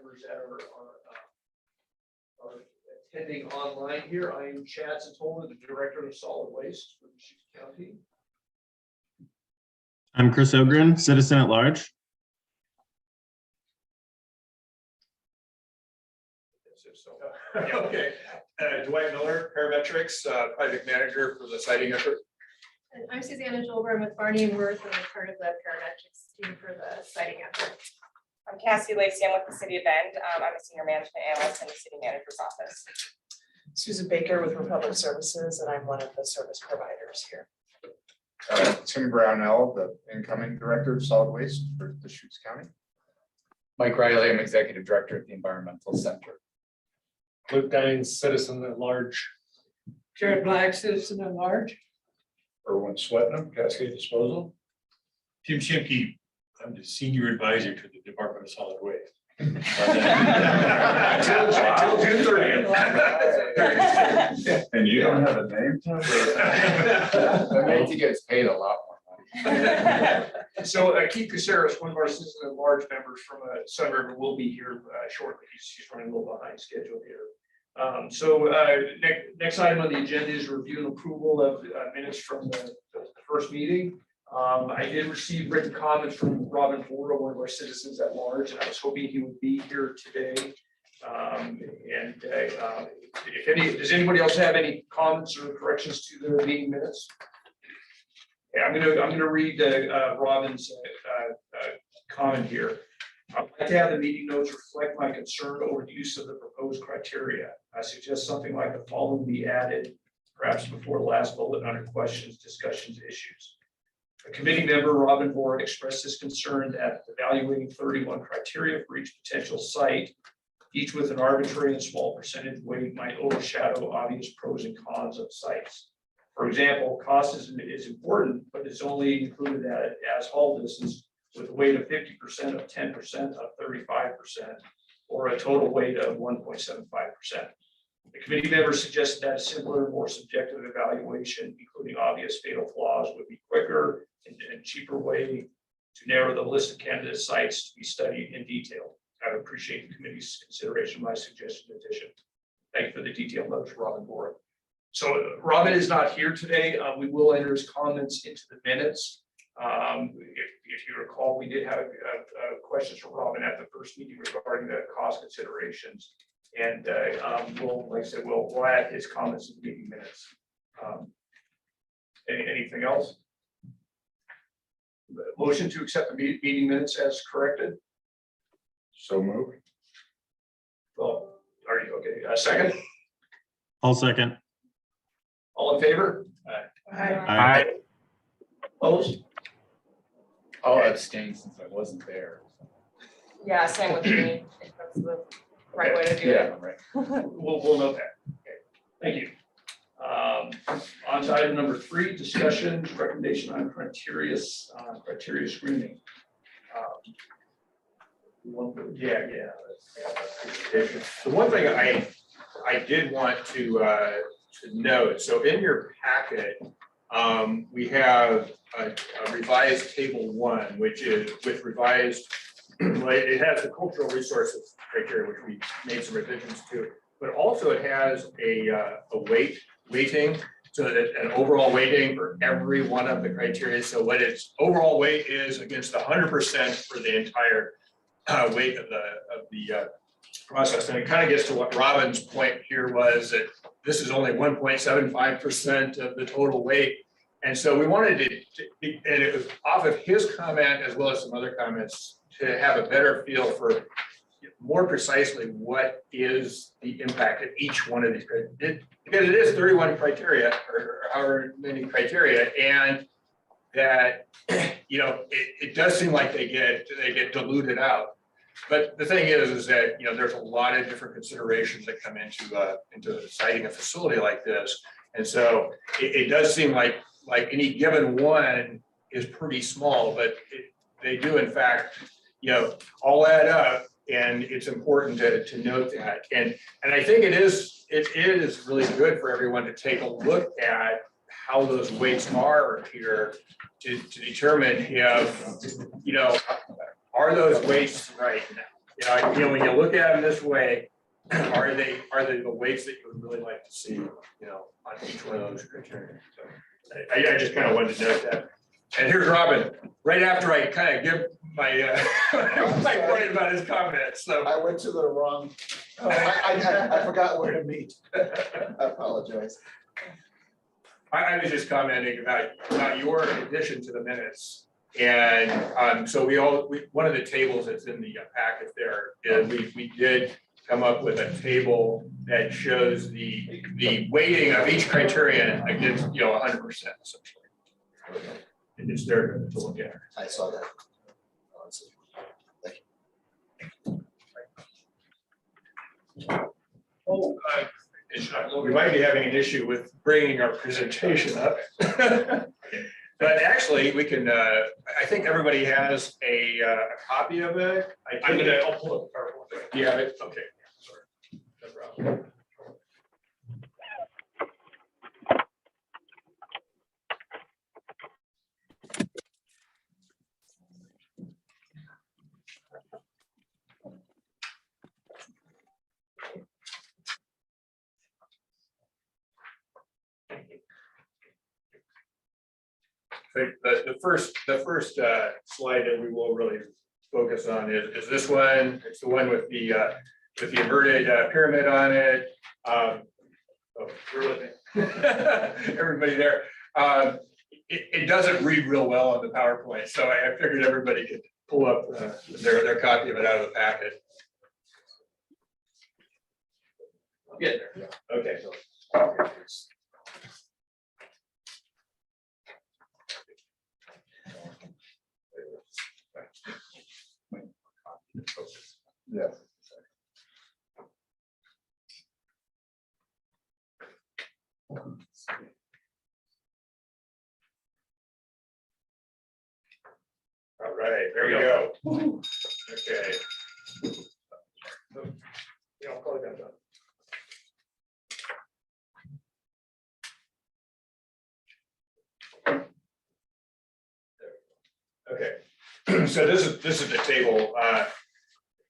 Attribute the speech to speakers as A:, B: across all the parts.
A: members that are attending online here. I am Chad Satola, the Director of Solid Waste for Deschutes County.
B: I'm Chris Ogren, citizen at large.
C: Okay. Dwight Miller, parametrics, project manager for the siting effort.
D: And I'm Susanna Joelber. I'm with Barney and Worth, and I'm part of the paramedics team for the siting effort.
E: I'm Cassie Lacey. I'm with the City of Bend. I'm a senior management analyst in the city manager's office.
F: Susan Baker with Republic Services, and I'm one of the service providers here.
G: Tim Brownell, the incoming director of solid waste for Deschutes County.
H: Mike Riley, I'm executive director at the Environmental Center.
I: Luke Dines, citizen at large.
F: Jared Black, citizen at large.
G: Erwin Swetnam,
I: Cascade Disposal. Tim Shimke, I'm the senior advisor to the Department of Solid Waste.
C: Until June 30th.
G: And you don't have a name?
H: That means he gets paid a lot more money.
A: So Keith Caceres, one of our citizen at large members from Sun River, will be here shortly. He's running a little behind schedule here. Next item on the agenda is review and approval of minutes from the first meeting. I did receive written comments from Robin Ford, one of our citizens at large, and I was hoping he would be here today. Does anybody else have any comments or corrections to the meeting minutes? Yeah, I'm gonna read Robin's comment here. I'd like to have the meeting notes reflect my concern over the use of the proposed criteria. I suggest something like the following be added, perhaps before the last bullet under questions, discussions, issues. A committee member, Robin Board, expressed his concern that evaluating 31 criteria for each potential site, each with an arbitrary and small percentage weight, might overshadow obvious pros and cons of sites. For example, cost is important, but it's only included as haul distance with a weight of 50% of 10% of 35%, or a total weight of 1.75%. The committee members suggested that a simpler, more subjective evaluation, including obvious fatal flaws, would be quicker and cheaper way to narrow the list of candidate sites to be studied in detail. I would appreciate the committee's consideration of my suggestion addition. Thank you for the detailed notes, Robin Board. So Robin is not here today. We will enter his comments into the minutes. If you recall, we did have questions from Robin at the first meeting regarding the cost considerations. And like I said, we'll add his comments to the meeting minutes. Anything else? Motion to accept the meeting minutes as corrected.
G: So moved.
A: Well, are you okay? Second?
B: I'll second.
A: All in favor?
B: Aye.
A: Opposed?
H: I'll abstain since I wasn't there.
E: Yeah, same with me. If that's the right way to do it.
H: Right.
A: We'll note that. Okay, thank you. On to item number 3, discussion, recommendation on criteria screening.
C: The one thing I did want to note, so in your packet, we have a revised table 1, which is with revised, it has the cultural resources criteria, which we made some revisions to, but also it has a weighting, so that an overall weighting for every one of the criteria. So what its overall weight is against 100% for the entire weight of the process. And it kind of gets to what Robin's point here was, that this is only 1.75% of the total weight. And so we wanted to, and it was off of his comment as well as some other comments, to have a better feel for more precisely what is the impact of each one of these criteria. Because it is 31 criteria, or however many criteria, and that, it does seem like they get diluted out. But the thing is that, there's a lot of different considerations that come into citing a facility like this. And so it does seem like any given one is pretty small, but they do in fact, all add up, and it's important to note that. And I think it is really good for everyone to take a look at how those weights are here to determine if, are those weights right now? when you look at them this way, are they the weights that you would really like to see, on each one of those criteria? So I just kind of wanted to note that. And here's Robin, right after I kind of give my, my point about his comments, so.
J: I went to the wrong, I forgot where to meet. I apologize.
C: I was just commenting about your addition to the minutes. And so one of the tables that's in the packet there is we did come up with a table that shows the weighting of each criterion against, 100% essentially. And it's there to look at.
J: I saw that.
C: We might be having an issue with bringing our presentation up. But actually, we can, I think everybody has a copy of it. I'll pull up the PowerPoint. Do you have it? Okay, sorry. No problem. The first slide that we will really focus on is this one. It's the one with the inverted pyramid on it. Oh, you're with me. Everybody there. It doesn't read real well on the PowerPoint, so I figured everybody could pull up their copy of it out of the packet. Yeah. Okay.
G: Yeah.
C: All right, there we go. Okay. Yeah, I'll call it done. Okay, so this is the table.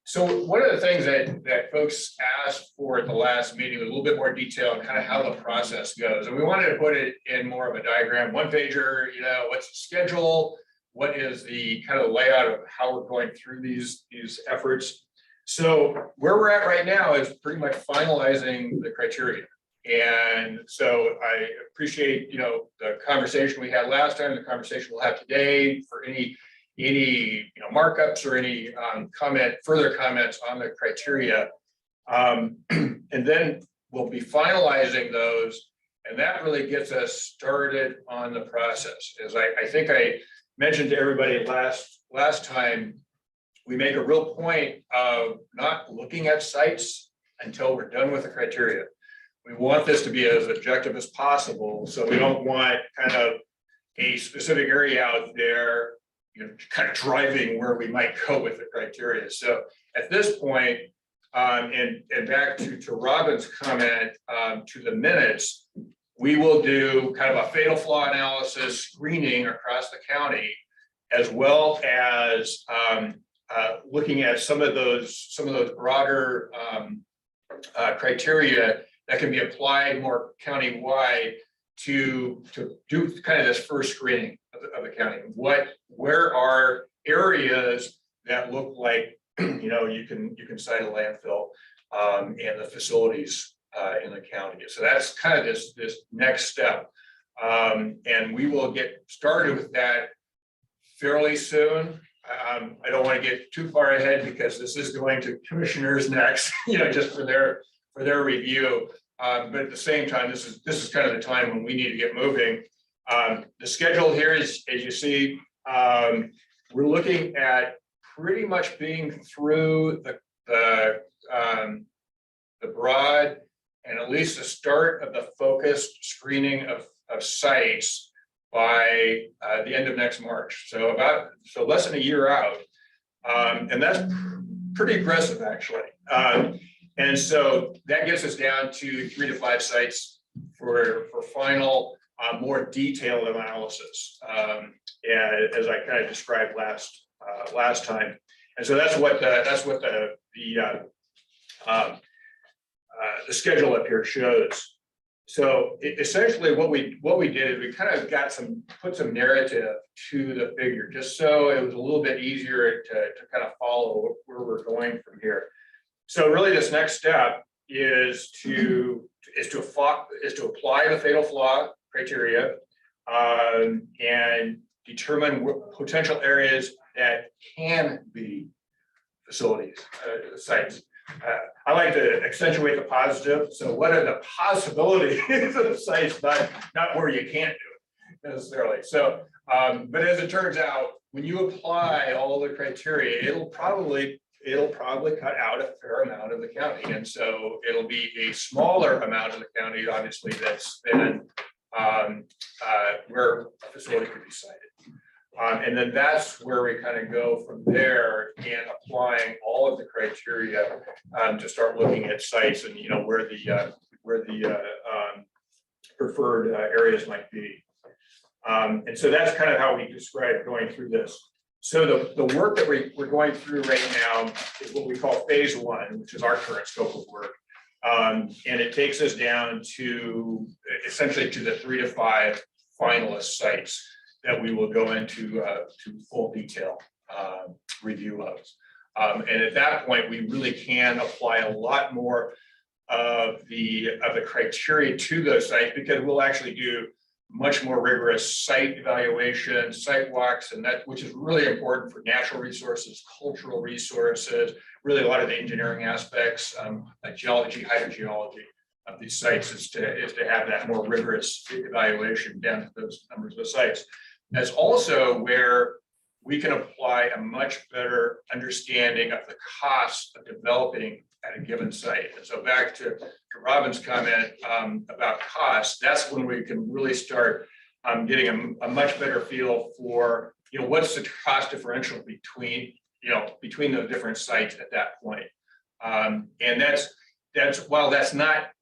C: So one of the things that folks asked for at the last meeting was a little bit more detail on kind of how the process goes. And we wanted to put it in more of a diagram, one pager, what's the schedule? What is the kind of layout of how we're going through these efforts? So where we're at right now is pretty much finalizing the criteria. And so I appreciate, the conversation we had last time, the conversation we'll have today for any markups or any further comments on the criteria. And then we'll be finalizing those, and that really gets us started on the process. As I think I mentioned to everybody last time, we make a real point of not looking at sites until we're done with the criteria. We want this to be as objective as possible, so we don't want kind of a specific area out there, kind of driving where we might go with the criteria. So at this point, and back to Robin's comment to the minutes, we will do kind of a fatal flaw analysis screening across the county, as well as looking at some of those broader criteria that can be applied more countywide to do kind of this first screening of the county. Where are areas that look like you can site a landfill and the facilities in the county. So that's kind of this next step, and we will get started with that fairly soon. I don't want to get too far ahead because this is going to commissioners next, just for their review. But at the same time, this is kind of the time when we need to get moving. The schedule here is, as you see, we're looking at pretty much being through the broad and at least the start of the focused screening of sites by the end of next March. So less than a year out, and that's pretty aggressive actually. And so that gets us down to 3 to 5 sites for final, more detailed analysis, as I kind of described last time. And so that's what the the schedule up here shows. So essentially what we did is we kind of put some narrative to the figure, just so it was a little bit easier to kind of follow where we're going from here. So really this next step is to apply the fatal flaw criteria and determine what potential areas that can be facilities, sites. I like to accentuate the positive. So what are the possibilities of sites, not where you can't do it necessarily. So, but as it turns out, when you apply all the criteria, it'll probably cut out a fair amount of the county. And so it'll be a smaller amount of the county, obviously, that's been where a facility could be cited. And then that's where we kind of go from there and applying all of the criteria to start looking at sites and, where the preferred areas might be. And so that's kind of how we describe going through this. So the work that we're going through right now is what we call phase one, which is our current scope of work. And it takes us down to essentially to the 3 to 5 finalist sites that we will go into to full detail review of. And at that point, we really can apply a lot more of the criteria to those sites, because we'll actually do much more rigorous site evaluation, site walks, and that, which is really important for natural resources, cultural resources, really a lot of the engineering aspects, like geology, hydrogeology of these sites is to have that more rigorous evaluation down to those numbers of sites. That's also where we can apply a much better understanding of the cost of developing at a given site. And so back to Robin's comment about cost, that's when we can really start getting a much better feel for, what's the cost differential between the different sites at that point. And that's while that's not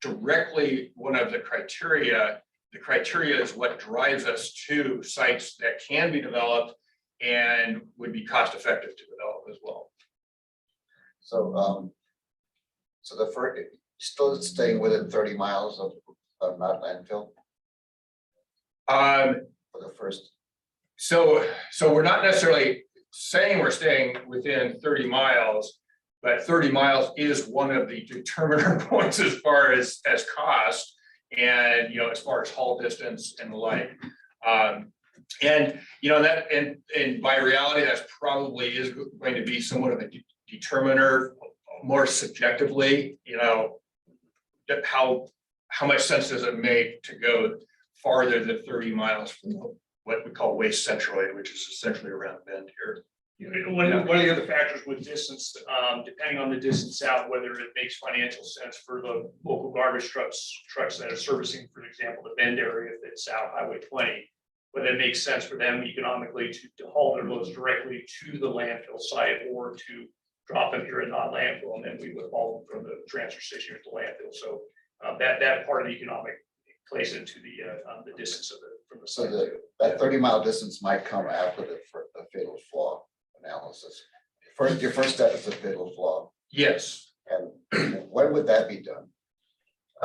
C: directly one of the criteria, the criteria is what drives us to sites that can be developed and would be cost effective to develop as well.
J: So, so the first, still staying within 30 miles of not landfill for the first.
C: So we're not necessarily saying we're staying within 30 miles, but 30 miles is one of the determiner points as far as cost. And as far as haul distance and the like, and by reality, that's probably is going to be somewhat of a determiner, more subjectively. How much sense does it make to go farther than 30 miles from what we call Waste Centroid, which is essentially around Bend here.
A: One of the other factors with distance, depending on the distance out, whether it makes financial sense for the local garbage trucks that are servicing, for example, the Bend area, if it's South Highway 20, whether it makes sense for them economically to haul their loads directly to the landfill site or to drop them here at non-landfill, and then we would haul them from the transfer station at the landfill. So that part of the economic plays into the distance of from the
J: So
A: site.
J: that 30-mile distance might come after the fatal flaw analysis. Your first step is the fatal flaw.
C: Yes,
J: And when would that be done?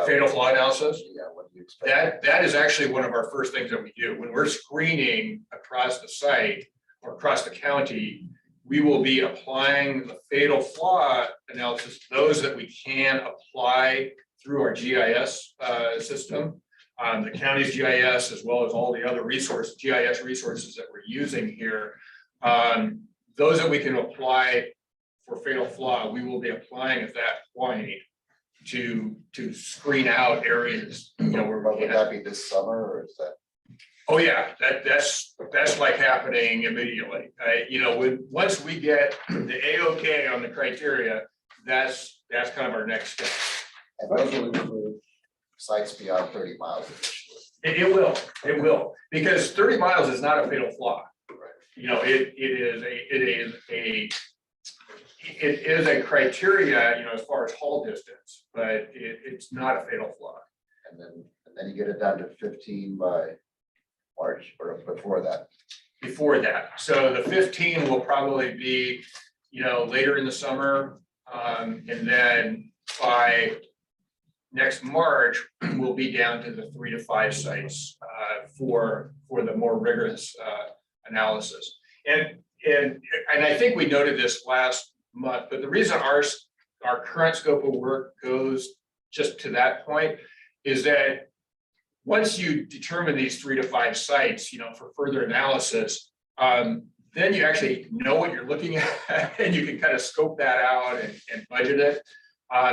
C: fatal flaw analysis.
J: Yeah, what do you expect?
C: That is actually one of our first things that we do when we're screening across the site or across the county. We will be applying the fatal flaw analysis, those that we can apply through our GIS system, the county's GIS, as well as all the other GIS resources that we're using here. Those that we can apply for fatal flaw, we will be applying at that point to screen out areas, where we
J: Would
C: can.
J: that be this summer, or is that?
C: Oh, yeah, that's like happening immediately. Once we get the A-OK on the criteria, that's kind of our next step.
J: And those will include sites beyond 30 miles.
C: It will, because 30 miles is not a fatal flaw. It is a criteria, as far as haul distance, but it's not a fatal flaw.
J: And then you get it down to 15 by March or before that.
C: Before that, so the 15 will probably be, later in the summer. And then by next March, we'll be down to the 3 to 5 sites for the more rigorous analysis. And I think we noted this last month, but the reason our current scope of work goes just to that point is that once you determine these 3 to 5 sites, for further analysis, then you actually know what you're looking at and you can kind of scope that out and budget it.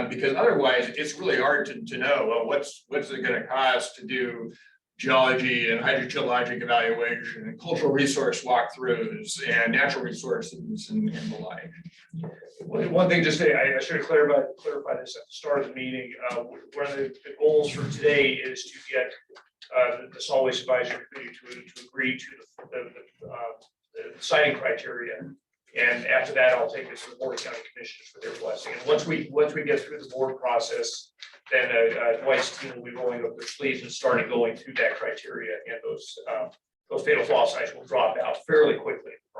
C: Because otherwise it's really hard to know, well, what's it going to cost to do geology and hydrogeologic evaluation and cultural resource walkthroughs and natural resources and the like.
A: One thing, just I should have clarified this at the start of the meeting. One of the goals for today is to get the solid waste advisory committee to agree to the siting criteria. And after that, I'll take this to the Board of County Commissioners for their blessing. And once we get through the board process, then Dwight's team will be rolling up their sleeves and starting going through that criteria, and those fatal flaw sites will drop out fairly quickly in the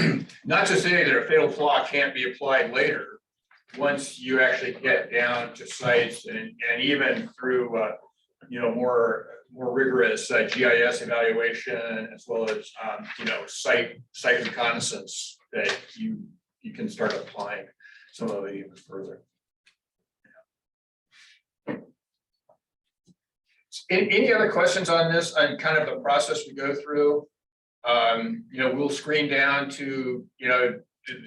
A: process.
C: Not to say that a fatal flaw can't be applied later, once you actually get down to sites and even through more rigorous GIS evaluation, as well as site reconnaissance, that you can start applying some of it even further. Any other questions on this, on kind of the process we go through? We'll screen down to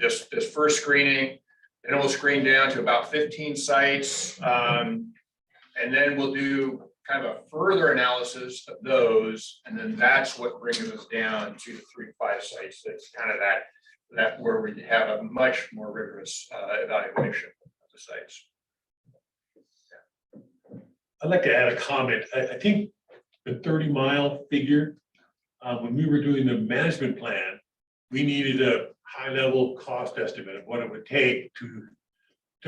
C: this first screening, and then we'll screen down to about 15 sites, and then we'll do kind of a further analysis of those, and then that's what brings us down to the 3 to 5 sites. That's kind of that where we have a much more rigorous evaluation of the sites.
I: I'd like to add a comment. I think the 30-mile figure, when we were doing the management plan, we needed a high-level cost estimate of what it would take to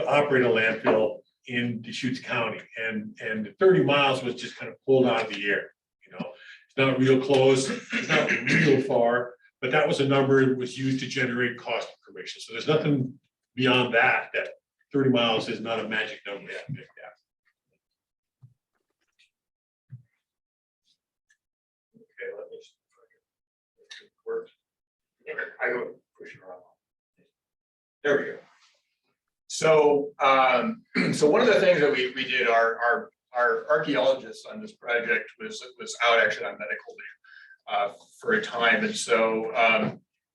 I: operate a landfill in Deschutes County, and the 30 miles was just kind of pulled out of the air. It's not real close, it's not real far, but that was a number that was used to generate cost information. So there's nothing beyond that 30 miles is not a magic number to pick that.
C: Okay, let me see if it works. I go push it around. There we go. So, so one of the things that we did, our archaeologist on this project was out actually on medical leave for a time, and so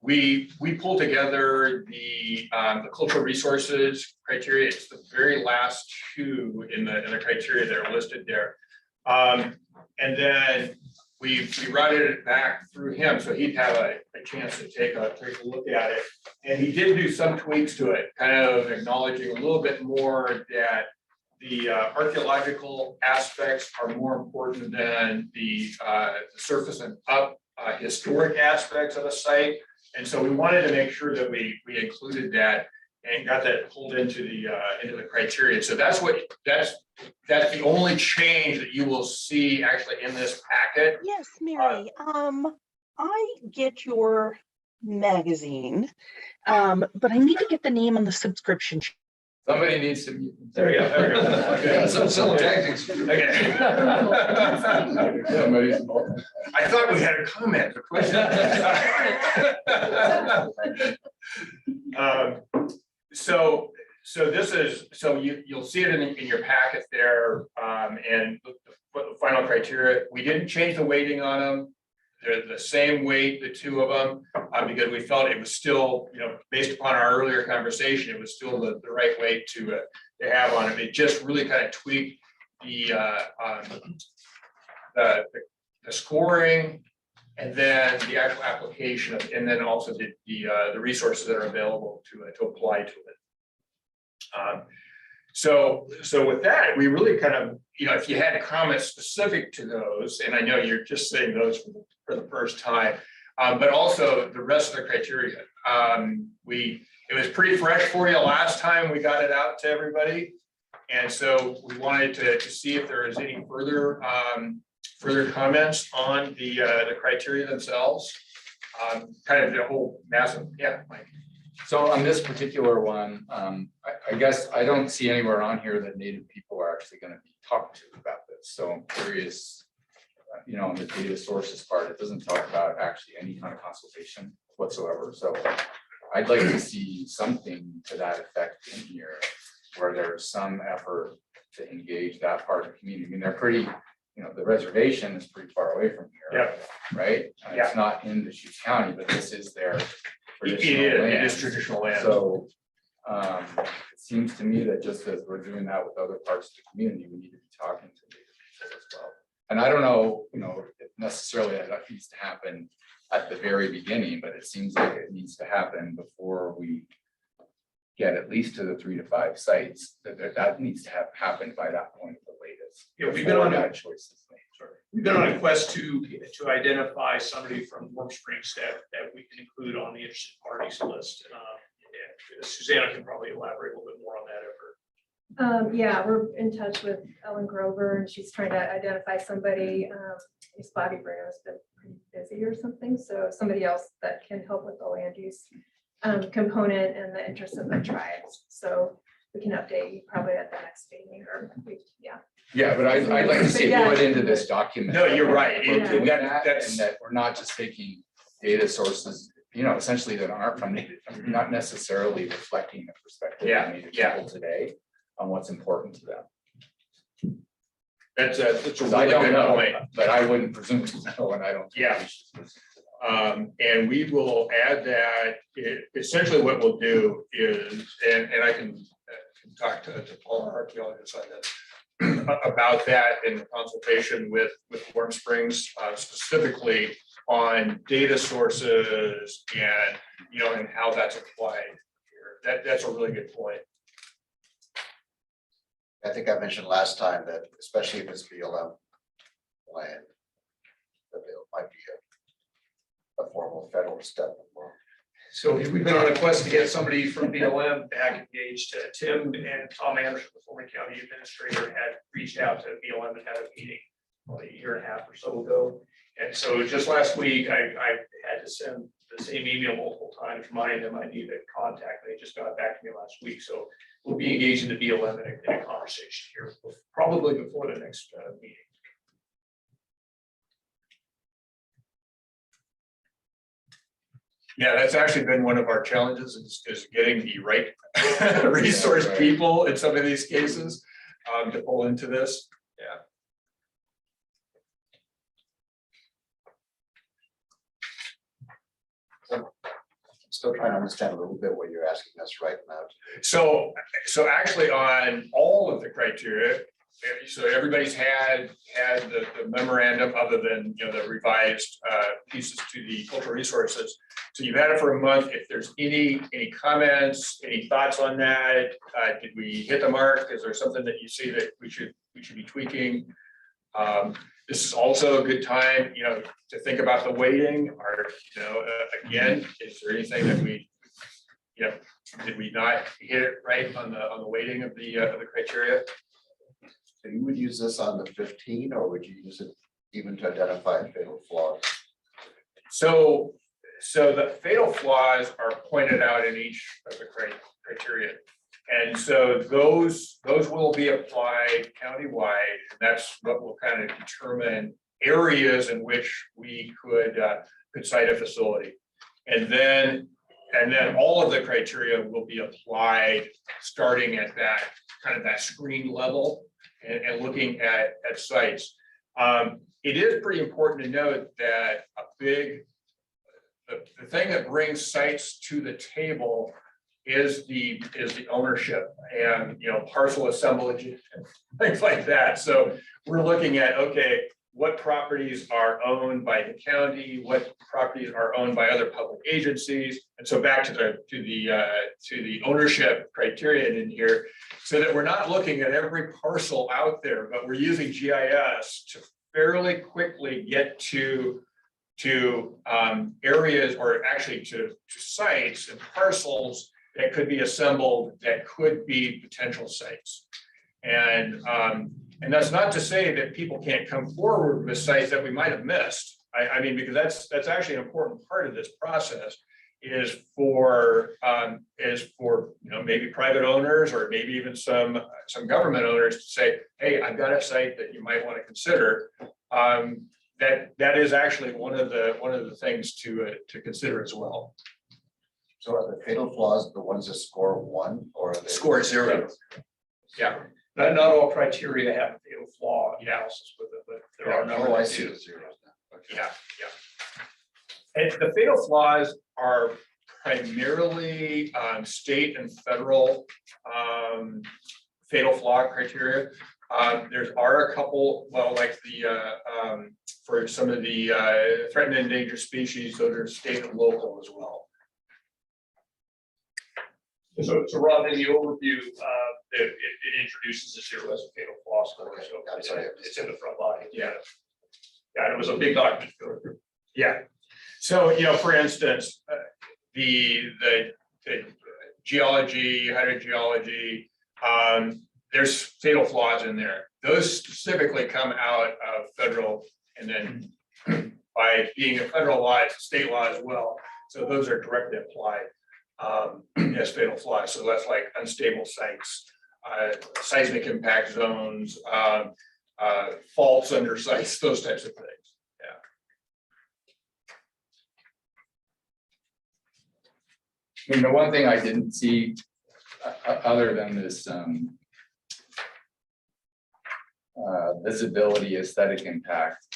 C: we pulled together the cultural resources criteria. It's the very last 2 in the criteria that are listed there, and then we routed it back through him, so he'd have a chance to take a look at it. And he did do some tweaks to it, kind of acknowledging a little bit more that the archaeological aspects are more important than the surface and up historic aspects of a site. And so we wanted to make sure that we included that and got that pulled into the criteria. So that's the only change that you will see actually in this packet.
K: Yes, Mary. I get your magazine, but I need to get the name on the subscription.
H: Somebody needs to.
C: There we go. Okay.
J: Some tactics.
C: Okay.
H: Somebody's.
C: I thought we had a comment, a question. So this is, so you'll see it in your packet there, and the final criteria. We didn't change the weighting on them. They're the same weight, the 2 of them, because we felt it was still, based upon our earlier conversation, it was still the right weight to have on it. It just really kind of tweaked the scoring, and then the actual application, and then also the resources that are available to apply to it. So with that, we really kind of, if you had comments specific to those, and I know you're just saying those for the first time, but also the rest of the criteria. It was pretty fresh for you last time we got it out to everybody. And so we wanted to see if there is any further comments on the criteria themselves. kind of the whole massive, yeah, Mike.
H: So on this particular one, I guess I don't see anywhere on here that Native people are actually gonna be talked to about this, so I'm curious. On the data sources part, it doesn't talk about actually any kind of consultation whatsoever, so I'd like to see something to that effect in here. Where there's some effort to engage that part of the community. I mean, they're pretty, the reservation is pretty far away from here.
C: Yeah.
H: Right?
C: Yeah.
H: It's not in Deschutes County, but this is their
C: It
H: traditional
C: is
H: land.
C: traditional land.
H: So it seems to me that just as we're doing that with other parts of the community, we need to be talking to Native people as well. And I don't know, if necessarily that needs to happen at the very beginning, but it seems like it needs to happen before we get at least to the 3 to 5 sites, that needs to have happened by that point at the latest.
A: Yeah, we've been
H: before
A: on
H: that
A: a-
H: choice is made.
A: We've been on a quest to identify somebody from Warm Springs that we can include on the interested parties list. And Susanna can probably elaborate a little bit more on that effort.
D: Yeah, we're in touch with Ellen Grover and she's trying to identify somebody. Miss Bobby Bruno's been pretty busy or something, so somebody else that can help with the land use component and the interests of the tribes. So we can update you probably at the next meeting or, yeah.
H: Yeah, but I'd like to see it put into this document.
C: No, you're right.
H: We're
C: It-
H: doing
C: that-
H: that,
C: that's-
H: and that we're not just taking data sources, essentially that aren't from Native, not necessarily reflecting the perspective
C: Yeah,
H: of Native
C: yeah.
H: people today on what's important to them.
C: That's a
H: Because I
C: really
H: don't
C: good
H: know,
C: point.
H: but I wouldn't presume to know, and I don't. think
C: Yeah.
H: we should.
C: And we will add that, essentially what we'll do is, and I can talk to Paul, our archaeologist, on that, about that in consultation with Warm Springs, specifically on data sources and, and how that's applied here. That's a really good point.
J: I think I mentioned last time that especially if it's BLM land, that it might be a formal federal step.
A: So we've been on a quest to get somebody from BLM back engaged. Tim and Tom Anderson, the former county administrator, had reached out to BLM and had a meeting about a year and a half or so ago. And so just last week, I had to send the same email multiple times, reminding them I needed a contact. They just got back to me last week. So we'll be engaging the BLM in a conversation here, probably before the next meeting.
C: Yeah, that's actually been one of our challenges is getting the right resource
H: right.
C: people in some of these cases to pull into this. Yeah.
J: Still trying to understand a little bit what you're asking us right now.
C: So actually on all of the criteria, so everybody's had the memorandum other than, the revised pieces to the cultural resources. So you've had it for a month. If there's any comments, any thoughts on that? Did we hit the mark? Is there something that you see that we should be tweaking? This is also a good time, to think about the weighting or, again, is there anything that we, did we not hit it right on the weighting of the criteria?
J: So you would use this on the 15, or would you use it even to identify fatal flaws?
C: So the fatal flaws are pointed out in each of the criteria. And so those will be applied countywide. And that's what will kind of determine areas in which we could cite a facility. And then all of the criteria will be applied starting at that kind of that screen level and looking at sites. It is pretty important to note that the thing that brings sites to the table is the ownership and, parcel assemblage and things like that. So we're looking at, okay, what properties are owned by the county, what properties are owned by other public agencies. And so back to the ownership criterion in here, so that we're not looking at every parcel out there, but we're using GIS to fairly quickly get to areas, or actually to sites and parcels that could be assembled, that could be potential sites. And that's not to say that people can't come forward with sites that we might have missed. I mean, because that's actually an important part of this process is for, maybe private owners or maybe even some government owners to say, hey, I've got a site that you might want to consider. That is actually one of the things to consider as well.
J: So are the fatal flaws the ones that score 1 or? Are they
C: Score 0. Yeah,
A: Not all criteria have a fatal flaw analysis with it, but there are a number
J: Oh, I
A: that
J: see
A: do.
J: the zeros now. Okay.
C: yeah. And the fatal flaws are primarily state and federal fatal flaw criteria. There are a couple, well, like for some of the threatened and endangered species, those are state and local as well.
A: So Rob, in the overview, it introduces a 0 as a fatal flaw score,
J: Okay,
A: so
J: I'm sorry.
A: it's in the front body.
C: Yeah.
A: Yeah, and it was a big document. to go through.
C: Yeah, so, for instance, the geology, hydrogeology, there's fatal flaws in there. Those specifically come out of federal, and then by being a federal law, it's state law as well. So those are directly applied as fatal flaws. So that's like unstable sites, seismic impact zones, faults under sites, those types of things.
H: I mean, the one thing I didn't see, other than this visibility aesthetic impact,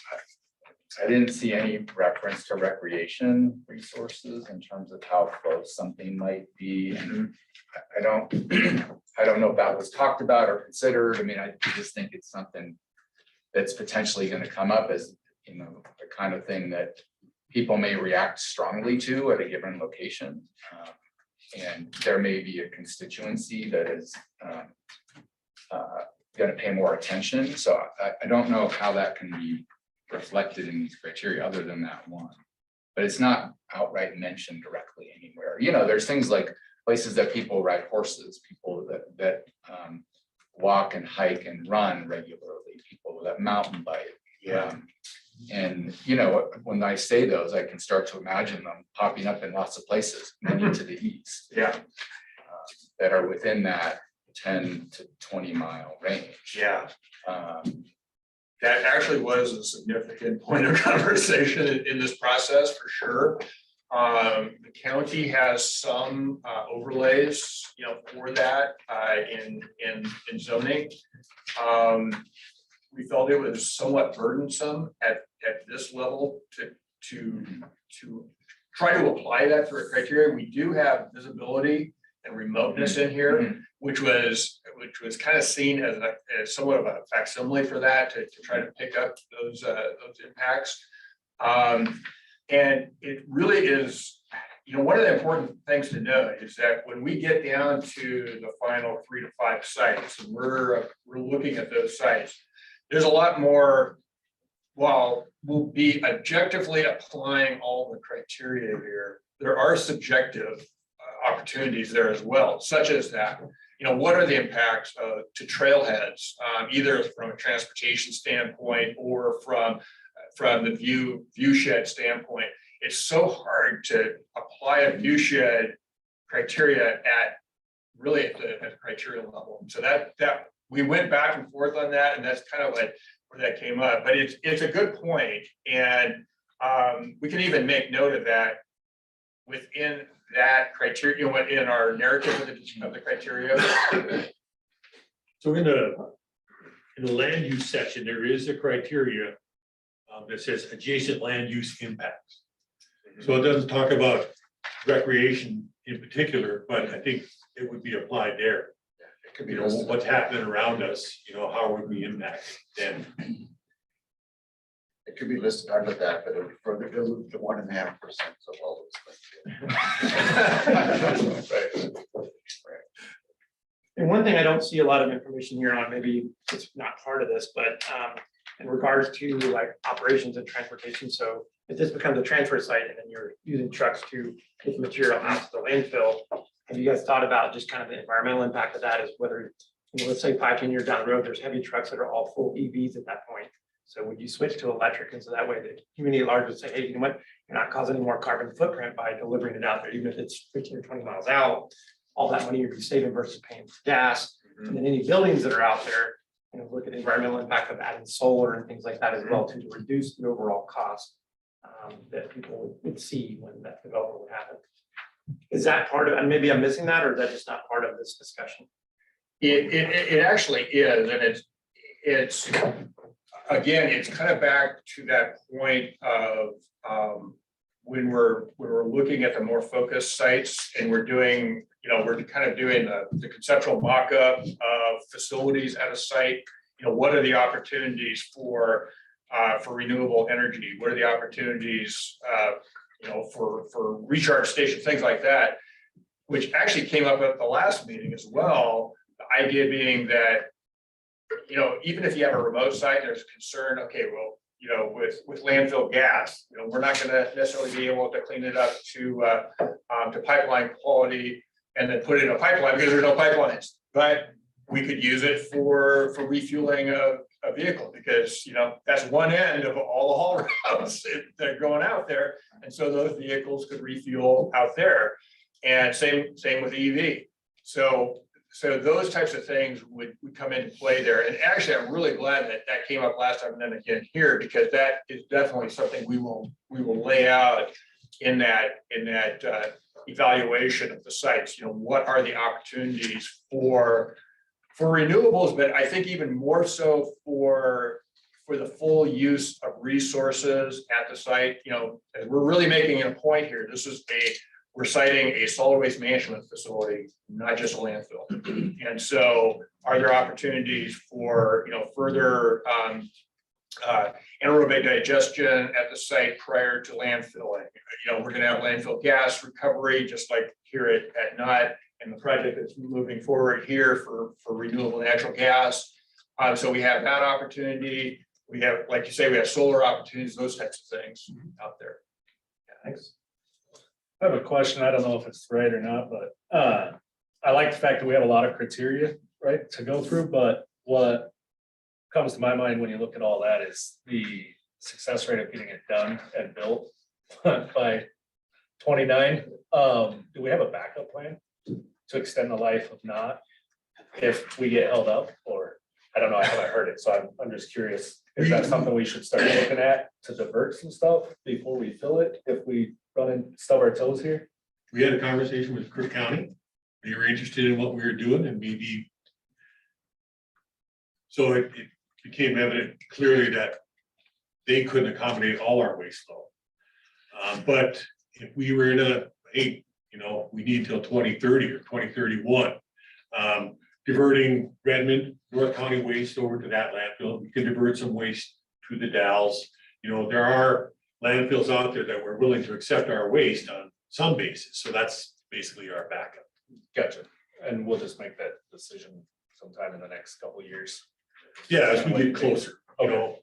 H: I didn't see any reference to recreation resources in terms of how close something might be. And I don't know if that was talked about or considered. I mean, I just think it's something that's potentially going to come up as, the kind of thing that people may react strongly to at a given location. And there may be a constituency that is going to pay more attention. So I don't know how that can be reflected in these criteria other than that one. But it's not outright mentioned directly anywhere. There's things like places that people ride horses, people that walk and hike and run regularly, people that mountain bike.
C: Yeah.
H: And when I say those, I can start to imagine them popping up in lots of places, many to the east.
C: Yeah.
H: That are within that 10 to 20 mile range.
C: Yeah. That actually was a significant point of conversation in this process, for sure. The county has some overlays, for that in zoning. We felt it was somewhat burdensome at this level to try to apply that for a criteria. We do have visibility and remoteness in here, which was kind of seen as somewhat of a facsimile for that to try to pick up those impacts. And it really is, one of the important things to note is that when we get down to the final 3 to 5 sites, and we're looking at those sites, there's a lot more. While we'll be objectively applying all the criteria here, there are subjective opportunities there as well, such as that, what are the impacts to trailheads, either from a transportation standpoint or from the view shed standpoint. It's so hard to apply a view shed criteria at the criteria level. So that we went back and forth on that, and that's kind of like where that came up. But it's a good point, and we can even make note of that within that criteria, in our narrative of the criteria.
I: So in the land use section, there is a criteria that says adjacent land use impacts. So it doesn't talk about recreation in particular, but I think it would be applied there.
J: It could be
I: What's happening around us, how would we impact them?
J: It could be listed under that, but it would further dilute the 1.5% of all those things.
L: And one thing I don't see a lot of information here on, maybe it's not part of this, but in regards to like operations and transportation. So if this becomes a transfer site and then you're using trucks to get the material out to the landfill, have you guys thought about just kind of the environmental impact of that? Is whether, let's say 5-10 years down the road, there's heavy trucks that are all full EVs at that point. So would you switch to electric? And so that way the community at large would say, hey, you know what? You're not causing any more carbon footprint by delivering it out there, even if it's 15 or 20 miles out. All that money you'd be saving versus paying for gas. And then any buildings that are out there, you know, look at the environmental impact of adding solar and things like that as well to reduce the overall cost that people would see when that development would happen. Is that part of, and maybe I'm missing that, or is that just not part of this discussion?
C: It actually is, and it's, again, it's kind of back to that point of, when we're looking at the more focused sites and we're doing, you know, we're kind of doing the conceptual mock-up of facilities at a site. You know, what are the opportunities for renewable energy? What are the opportunities, you know, for recharge stations, things like that, which actually came up at the last meeting as well. The idea being that, you know, even if you have a remote site, there's concern, okay, well, you know, with landfill gas, you know, we're not going to necessarily be able to clean it up to pipeline quality and then put it in a pipeline because there's no pipelines. But we could use it for refueling a vehicle because, you know, that's one end of all the haul routes that are going out there. And so those vehicles could refuel out there. And same with EV. So those types of things would come into play there. And actually, I'm really glad that came up last time and then again here, because that is definitely something we will lay out in that evaluation of the sites. You know, what are the opportunities for renewables, but I think even more so for the full use of resources at the site. You know, as we're really making a point here, we're citing a solid waste management facility, not just a landfill. And so are there opportunities for, you know, further anaerobic digestion at the site prior to landfilling? You know, we're going to have landfill gas recovery, just like here at NUT, and the project that's moving forward here for renewable natural gas. So we have that opportunity. We have, like you say, we have solar opportunities, those types of things out there. Yeah, thanks.
M: I have a question. I don't know if it's right or not, but I like the fact that we have a lot of criteria, right, to go through, but what comes to my mind when you look at all that is the success rate of getting it done and built by 29. Do we have a backup plan to extend the life of not if we get held up? Or I don't know, I haven't heard it, so I'm just curious. Is that something we should start looking at to divert some stuff before we fill it, if we run and stub our toes here?
I: We had a conversation with Crook County. They were interested in what we were doing and maybe. So it became evident clearly that they couldn't accommodate all our waste flow. But if we were in you know, we need till 2030 or 2031, diverting Redmond, North County waste over to that landfill, we can divert some waste to the Dalles. You know, there are landfills out there that we're willing to accept our waste on some basis. So that's basically our backup.
M: Gotcha. And we'll just make that decision sometime in the next couple of years.
I: Yeah, as we get closer, you know.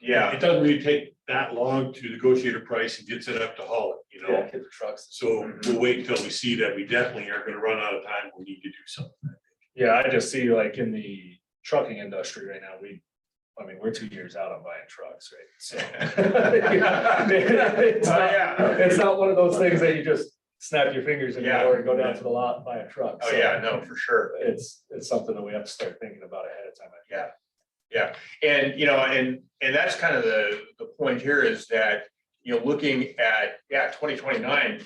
C: Yeah.
I: It doesn't really take that long to negotiate a price and get set up to haul it, you know.
M: Get the trucks.
I: So we'll wait until we see that we definitely are gonna run out of time. We need to do something.
M: Yeah, I just see like in the trucking industry right now, we're 2 years out on buying trucks, right? So. It's not one of those things that you just snap your fingers and go down to the lot and buy a truck.
C: Oh,
M: So
C: yeah, no, for sure.
M: It's something that we have to start thinking about ahead of time.
C: Yeah, and you know, and that's kind of the point here is that, you know, looking at 2029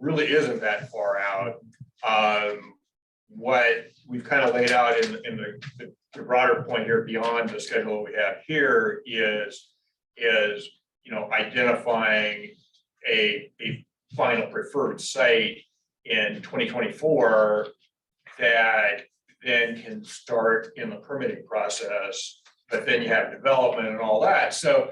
C: really isn't that far out. What we've kind of laid out in the broader point here beyond the schedule we have here is you know, identifying a final preferred site in 2024 that then can start in the permitting process, but then you have development and all that. So,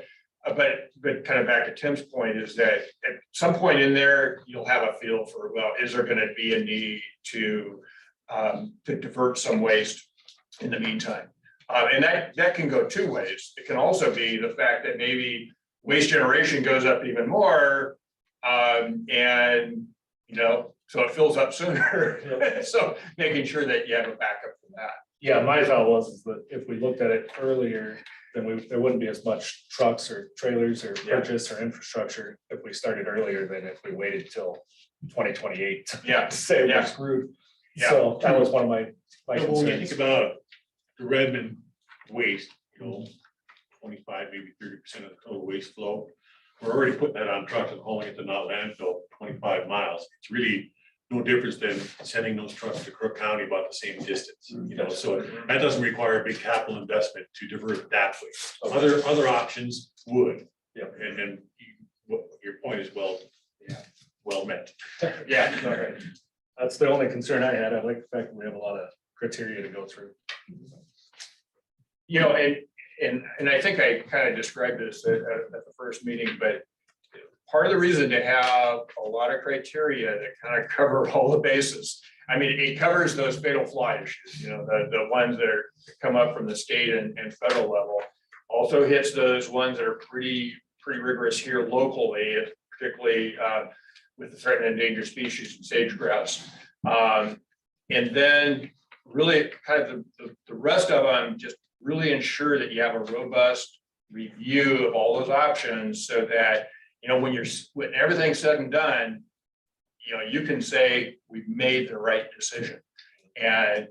C: but kind of back to Tim's point is that at some point in there, you'll have a feel for, well, is there going to be a need to divert some waste in the meantime? And that can go two ways. It can also be the fact that maybe waste generation goes up even more, and you know, so it fills up sooner. So making sure that you have a backup for that.
M: Yeah, my thought was that if we looked at it earlier then there wouldn't be as much trucks or trailers or
C: Yeah.
M: purchase or infrastructure if we started earlier than if we waited till 2028
C: Yeah,
M: to say
C: Yeah.
M: we're screwed.
C: Yeah.
M: So that was one of my
I: When you think
M: concerns.
I: about the Redmond waste, 25, maybe 30% of the total waste flow. We're already putting that on trucks and hauling it to not landfill 25 miles. It's really no difference than sending those trucks to Crook County about the same distance, so that doesn't require a big capital investment to divert it that way. Other options would.
M: Yeah.
I: And then your point is well met.
C: Yeah.
M: That's the only concern I had. I like the fact that we have a lot of criteria to go through.
C: You know, and I think I kind of described this at the first meeting, but part of the reason to have a lot of criteria that kind of cover all the bases. I mean, it covers those fatal flaw issues, the ones that come up from the state and federal level. Also hits those ones that are pretty rigorous here locally, particularly with the threatened and endangered species and sage grouse. And then really kind of the rest of them just really ensure that you have a robust review of all those options so that, when everything's said and done, you can say, we've made the right decision. And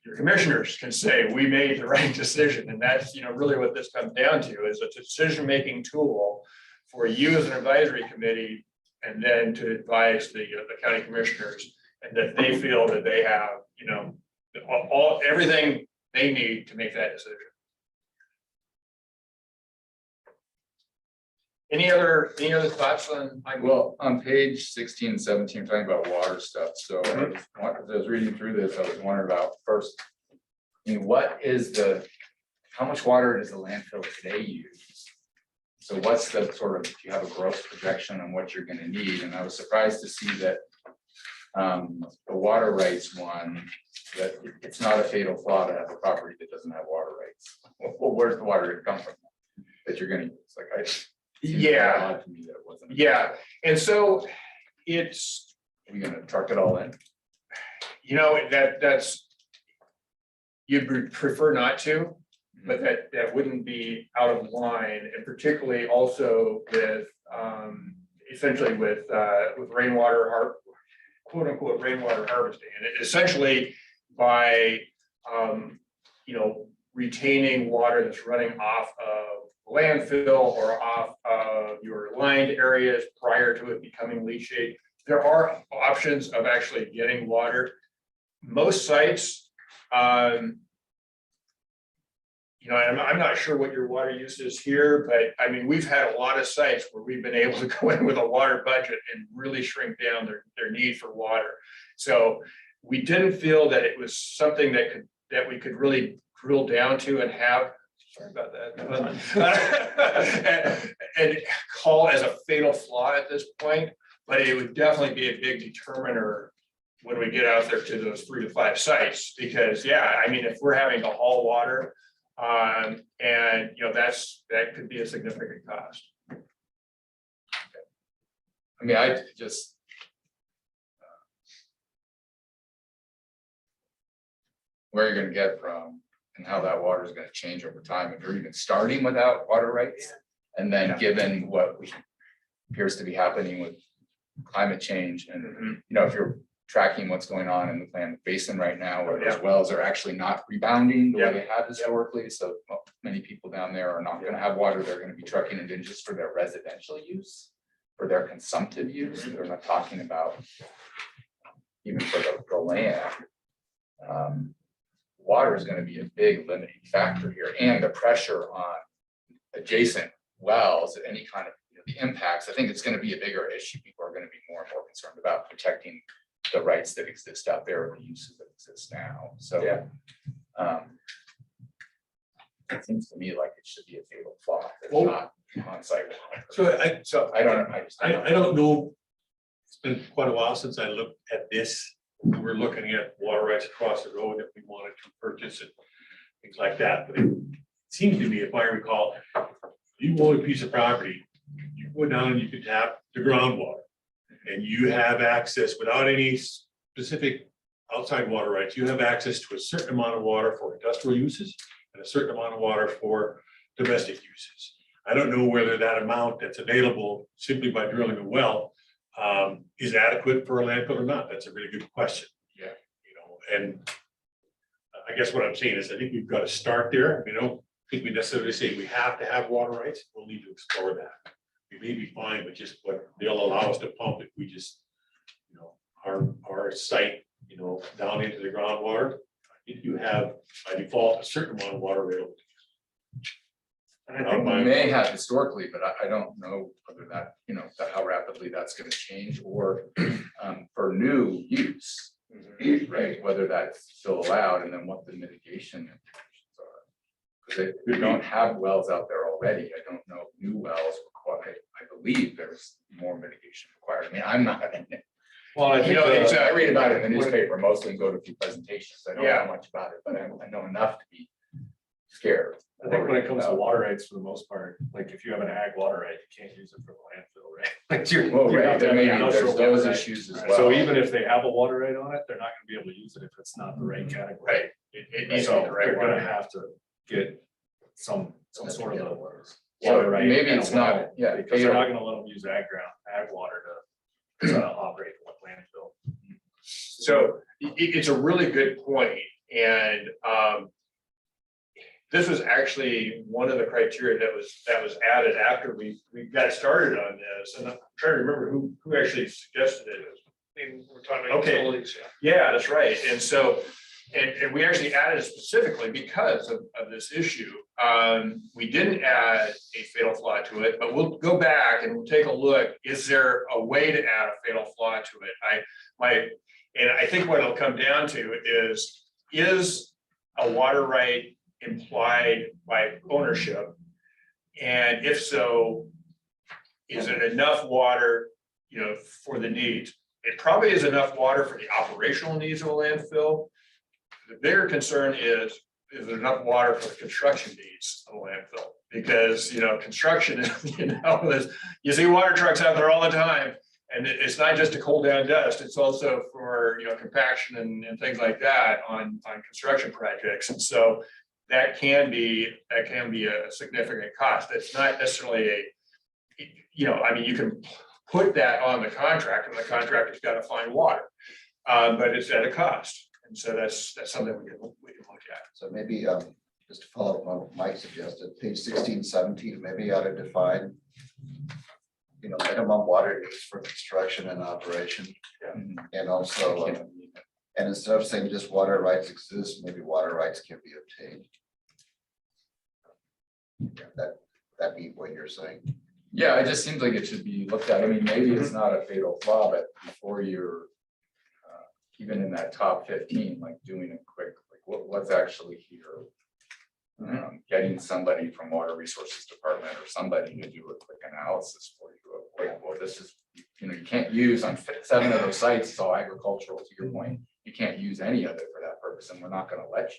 C: your commissioners can say, we made the right decision. And that's, really what this comes down to is a decision-making tool for you as an advisory committee, and then to advise the county commissioners, and that they feel that they have, everything they need to make that decision. Any other thoughts on?
H: Well, on page 16 and 17, talking about water stuff, so as I was reading through this, I was wondering about first, how much water does the landfill today use? So what's the sort of, do you have a gross projection on what you're gonna need? And I was surprised to see that the water rights one, that it's not a fatal flaw to have a property that doesn't have water rights. Well, where's the water gonna come from that you're gonna use? Like
C: Yeah.
H: odd to me that it wasn't.
C: Yeah, and so it's,
H: We're gonna truck it all in.
C: that's. You'd prefer not to, but that wouldn't be out of line, and particularly also with, essentially with rainwater quote unquote rainwater harvesting, and essentially by, retaining water that's running off of landfill or off of your lined areas prior to it becoming leachate. There are options of actually getting water. Most sites, I'm not sure what your water use is here, but I mean, we've had a lot of sites where we've been able to go in with a water budget and really shrink down their need for water. So we didn't feel that it was something that we could really drill down to and have. Sorry about that. and call as a fatal flaw at this point, but it would definitely be a big determiner when we get out there to those 3 to 5 sites, because if we're having to haul water, and that could be a significant cost.
H: I mean, I just. Where you're gonna get from and how that water is gonna change over time, if you're even starting without water rights. And then given what appears to be happening with climate change and, if you're tracking what's going on in the Klamath Basin right now, where those wells are actually not rebounding the way they have historically. So many people down there are not gonna have water. They're gonna be trucking it in just for their residential use, for their consumptive use. They're not talking about even for the land. Water is gonna be a big limiting factor here, and the pressure on adjacent wells at any kind of the impacts. I think it's gonna be a bigger issue. People are gonna be more and more concerned about protecting the rights that exist out there or the uses that exist now. So it seems to me like it should be a fatal flaw. It's not on site.
I: So
H: I don't know.
I: I don't know. It's been quite a while since I looked at this. We were looking at water rights across the road if we wanted to purchase it, things like that. But it seems to me, if I recall, you own a piece of property, you go down and you can tap the groundwater. And you have access without any specific outside water rights, you have access to a certain amount of water for industrial uses and a certain amount of water for domestic uses. I don't know whether that amount that's available simply by drilling a well is adequate for a landfill or not. That's a really good question.
H: Yeah.
I: You know, and I guess what I'm saying is I think we've got to start there. We don't think we necessarily say we have to have water rights. We'll need to explore that. We may be fine with just what they'll allow us to pump if we just, you know, our site, you know, down into the groundwater. If you have by default a certain amount of water available.
H: And I think we may have historically, but I don't know whether that, you know, how rapidly that's gonna change or for new use, right? Whether that's still allowed and then what the mitigation implications are. Because we don't have wells out there already. I don't know if new wells require, I believe there's more mitigation required. I mean, I'm not in it.
C: Well, I
H: You
C: think,
H: know, I read about it in the newspaper mostly and go to a few presentations. I don't
C: Yeah.
H: know much about it, but I know enough to be scared.
M: I think when it comes to water rights, for the most part, like if you have an ag water right, you can't use it for the landfill, right? Like you.
H: Well,
M: you
H: right,
M: have to
H: there
M: have
H: may
M: an
H: be,
M: industrial
H: there's those
M: water right.
H: issues as
M: Right.
H: well.
M: So even if they have a water right on it, they're not gonna be able to use it if it's not the right category.
C: right, it needs to
M: So
C: be the right
M: they're gonna
C: one.
M: have to get some sort of a
H: So
M: water right.
H: maybe
M: and a
H: it's not,
M: well,
H: yeah,
M: Because they're not gonna let them use ag water to operate the landfill.
C: So it's a really good point, and this was actually one of the criteria that was added after we got started on this, and I'm trying to remember who actually suggested it.
A: And we're talking about
C: Okay.
A: utilities, yeah.
C: Yeah, that's right, and so, and we actually added it specifically because of this issue. We didn't add a fatal flaw to it, but we'll go back and we'll take a look, is there a way to add a fatal flaw to it? And I think what it'll come down to is a water right implied by ownership? And if so, is it enough water, you know, for the needs? It probably is enough water for the operational needs of a landfill. The bigger concern is there enough water for the construction needs of a landfill? Because, you know, construction, you know, you see water trucks out there all the time. And it's not just to cool down dust, it's also for, you know, compaction and things like that on construction projects. And so that can be a significant cost. It's not necessarily you know, I mean, you can put that on the contract and the contractor's got to find water, but it's at a cost. And so that's something we can look at.
J: So maybe just to follow up on what Mike suggested, page 16, 17, maybe ought to define, you know, minimum water needs for construction and operation. And also, and instead of saying just water rights exist, maybe water rights can be obtained. That be what you're saying.
H: Yeah, it just seems like it should be looked at. I mean, maybe it's not a fatal flaw, but before you're even in that top 15, like doing a quick, like what's actually here? Getting somebody from Water Resources Department or somebody to do a quick analysis for you of like, well, this is, you know, you can't use on 7 of those sites, it's all agricultural, to your point. You can't use any of it for that purpose, and we're not gonna let you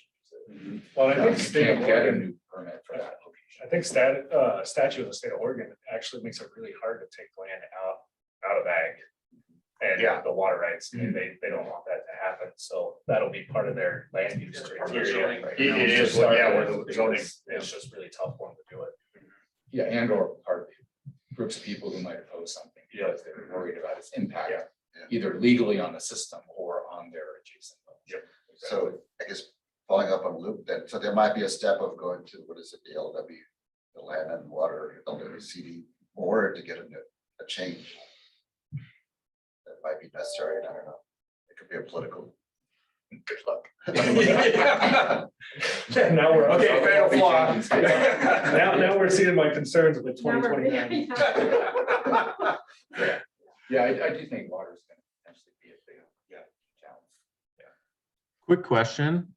H: use it.
M: Well, I think
H: You
M: state of
H: can't get a
M: Oregon,
H: new permit for that location.
M: I think statute of the state of Oregon actually makes it really hard to take land out of ag. And
C: Yeah.
M: the water rights, and they don't want that to happen, so that'll be part of their land use criteria. right now.
C: It is,
M: Start
C: yeah,
M: with,
C: where the zoning,
M: because it's just really tough for them to do it.
H: Yeah, and or part of the groups of people who might oppose something because they're worried about its impact,
J: Yeah.
H: either legally on the system or on their adjacent.
M: Yep.
J: So I guess following up on Luke, then, so there might be a step of going to, what is it, the LW, the Land and Water, LWCD board to get a change. That might be necessary, and I don't know. It could be a political. Good luck.
M: Now we're.
C: Okay, fatal flaw.
M: Now we're seeing my concerns with
D: Now we're-
M: 2029.
H: Yeah, I do think water is gonna potentially be a big, challenge.
B: Quick question.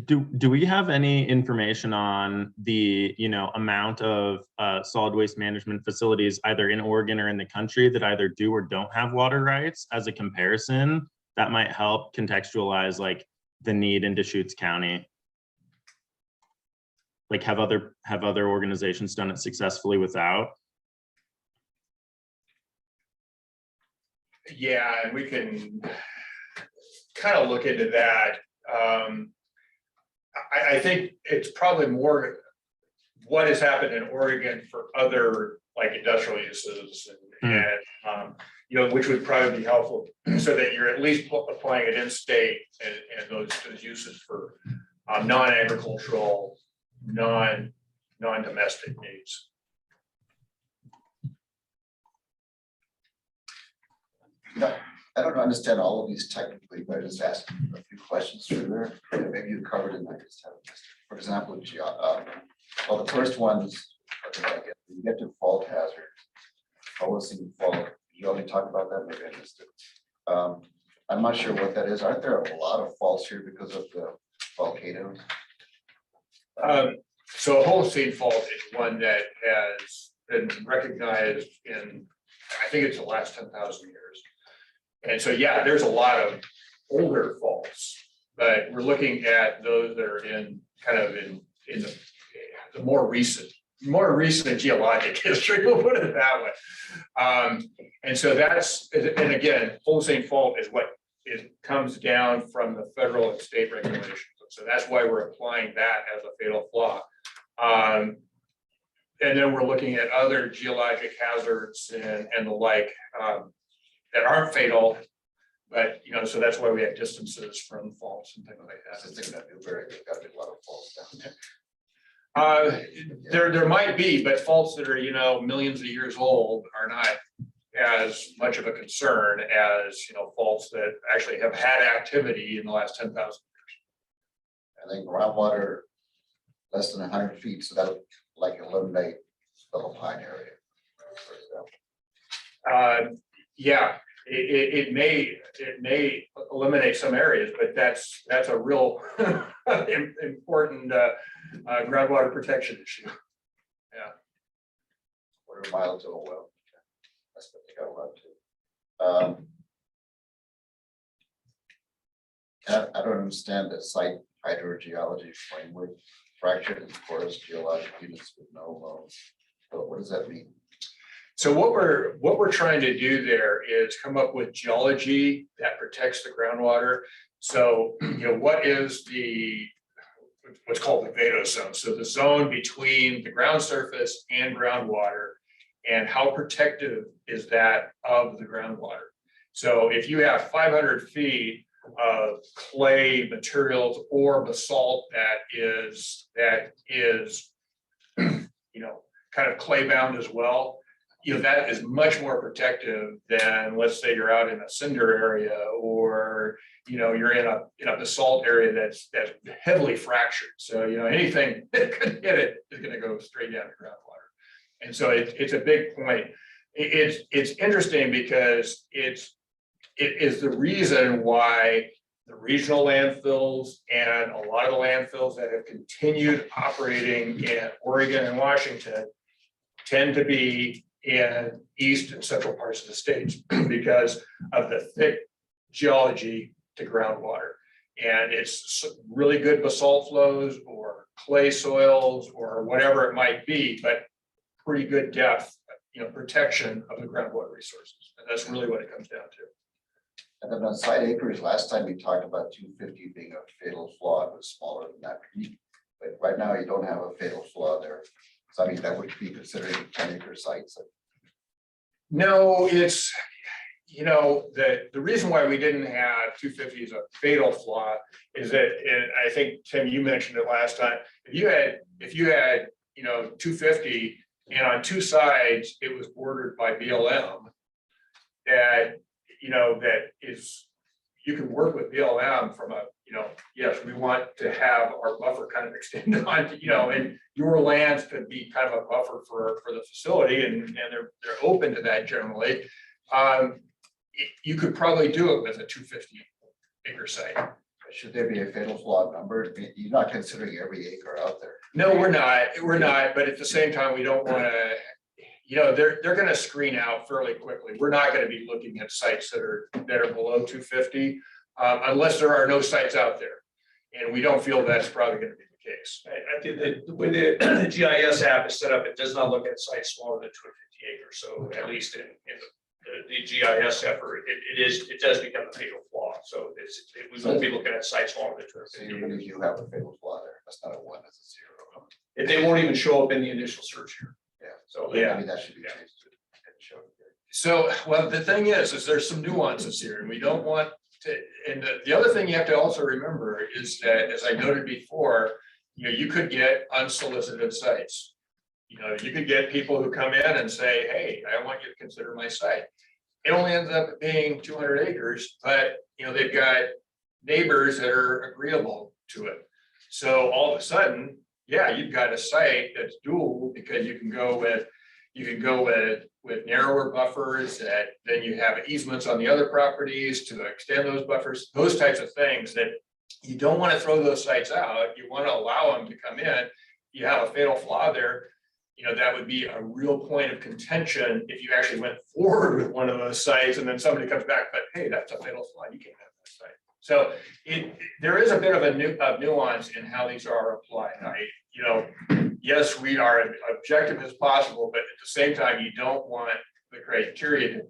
B: Do we have any information on the, you know, amount of solid waste management facilities either in Oregon or in the country that either do or don't have water rights as a comparison that might help contextualize like the need in Deschutes County? Like have other organizations done it successfully without?
C: Yeah, and we can, kind of look into that. I think it's probably more what has happened in Oregon for other like industrial uses and, you know, which would probably be helpful so that you're at least applying it in state and those uses for non-agricultural, non-domestic needs.
J: I don't understand all of these technically, but I just asked a few questions through there. And maybe you covered it, and I just haven't missed it. For example, well, the first one is, you get to fault hazard. Policy fault, you only talked about that, maybe I missed it. I'm not sure what that is. Aren't there a lot of faults here because of the volcanoes?
C: So a Holocene fault is one that has been recognized in, I think it's the last 10,000 years. And so, yeah, there's a lot of older faults, but we're looking at those that are in kind of in the more recent geologic history, we'll put it that way. And so that's, and again, Holocene fault is what comes down from the federal and state regulations. So that's why we're applying that as a fatal flaw. And then we're looking at other geologic hazards and the like that aren't fatal, but you know, so that's why we have distances from faults and things like that.
J: I was thinking that Newberry, there's got to be a lot of faults down there.
C: There might be, but faults that are, you know, millions of years old are not as much of a concern as, you know, faults that actually have had activity in the last 10,000 years.
J: And then groundwater less than 100 feet, so that'll like eliminate the whole pine area, for example.
C: Yeah, it may eliminate some areas, but that's a real important groundwater protection issue. Yeah.
J: Quarter mile to a well. That's what they got allowed to. I don't understand the site hydrogeology framework, fractured and porous geologic units with no loans. But what does that mean?
C: So what we're trying to do there is come up with geology that protects the groundwater. So, you know, what is what's called the vadose zone? So the zone between the ground surface and groundwater, and how protective is that of the groundwater? So if you have 500 feet of clay materials or basalt that is, you know, kind of clay bound as well, you know, that is much more protective than, let's say you're out in a cinder area, or, you know, you're in a basalt area that's heavily fractured. So, you know, anything that could hit it is going to go straight down to groundwater. And so it's a big point. It's interesting because it is the reason why the regional landfills and a lot of the landfills that have continued operating in Oregon and Washington tend to be in east and central parts of the states because of the thick geology to groundwater. And it's really good basalt flows or clay soils or whatever it might be, but pretty good depth, you know, protection of the groundwater resources. And that's really what it comes down to.
J: And then on site acreage, last time you talked about 250 being a fatal flaw, it was smaller than that. But right now you don't have a fatal flaw there. So I mean, that would be considering 10-acre sites.
C: No, it's, you know, the reason why we didn't have 250 as a fatal flaw is that, and I think, Tim, you mentioned it last time, if you had, you know, 250 and on two sides, it was bordered by BLM, that, you know, that is, you can work with BLM from a, you know, yes, we want to have our buffer kind of extend on, you know, and your lands could be kind of a buffer for the facility, and they're open to that generally. You could probably do it with a 250-acre site.
J: Should there be a fatal flaw number? You're not considering every acre out there.
C: No, we're not, but at the same time, we don't want to, you know, they're going to screen out fairly quickly. We're not going to be looking at sites that are below 250 unless there are no sites out there. And we don't feel that's probably going to be the case.
A: I think that the way the GIS app is set up, it does not look at sites smaller than 250 acres. So at least in the GIS effort, it does become a fatal flaw. So we won't be looking at sites along the
J: So
A: trip.
J: even if you have a fatal flaw there, that's not a 1, that's a 0.
A: If they won't even show up in the initial search here.
J: Yeah.
A: So,
J: Maybe that should be
A: Yeah.
J: changed. Show it there.
C: So, well, the thing is there's some nuances here and we don't want to, and the other thing you have to also remember is that, as I noted before, you could get unsolicited sites. You could get people who come in and say, hey, I want you to consider my site. It only ends up being 200 acres, but they've got neighbors that are agreeable to it. So all of a sudden, yeah, you've got a site that's doable because you can go with narrower buffers that then you have easements on the other properties to extend those buffers, those types of things that you don't want to throw those sites out. You want to allow them to come in. You have a fatal flaw there. That would be a real point of contention if you actually went forward with one of those sites and then somebody comes back, but hey, that's a fatal flaw. You can't have that site. So there is a bit of a nuance in how these are applied. Yes, we are as objective as possible, but at the same time, you don't want the criteria to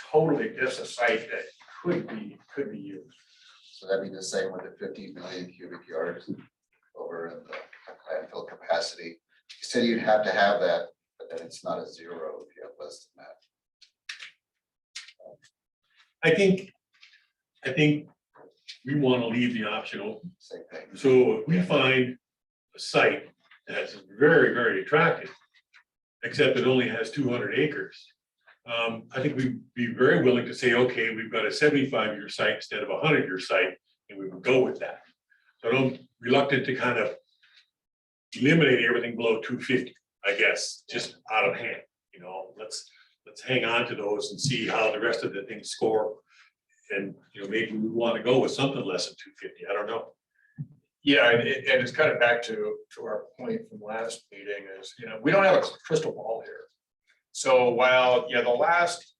C: totally diss a site that could be used.
J: So that'd be the same with the 15 million cubic yards over in the landfill capacity. You said you'd have to have that, but then it's not a 0 if you have less than that.
I: I think we want to leave the option open.
J: Same thing.
I: So if we find a site that's very, very attractive, except it only has 200 acres, I think we'd be very willing to say, okay, we've got a 75-year site instead of a 100-year site, and we would go with that. So I'm reluctant to kind of eliminate everything below 250, I guess, just out of hand. Let's hang on to those and see how the rest of the things score. And maybe we want to go with something less than 250. I don't know.
C: Yeah, and it's kind of back to our point from last meeting is, we don't have a crystal ball here. So while, the last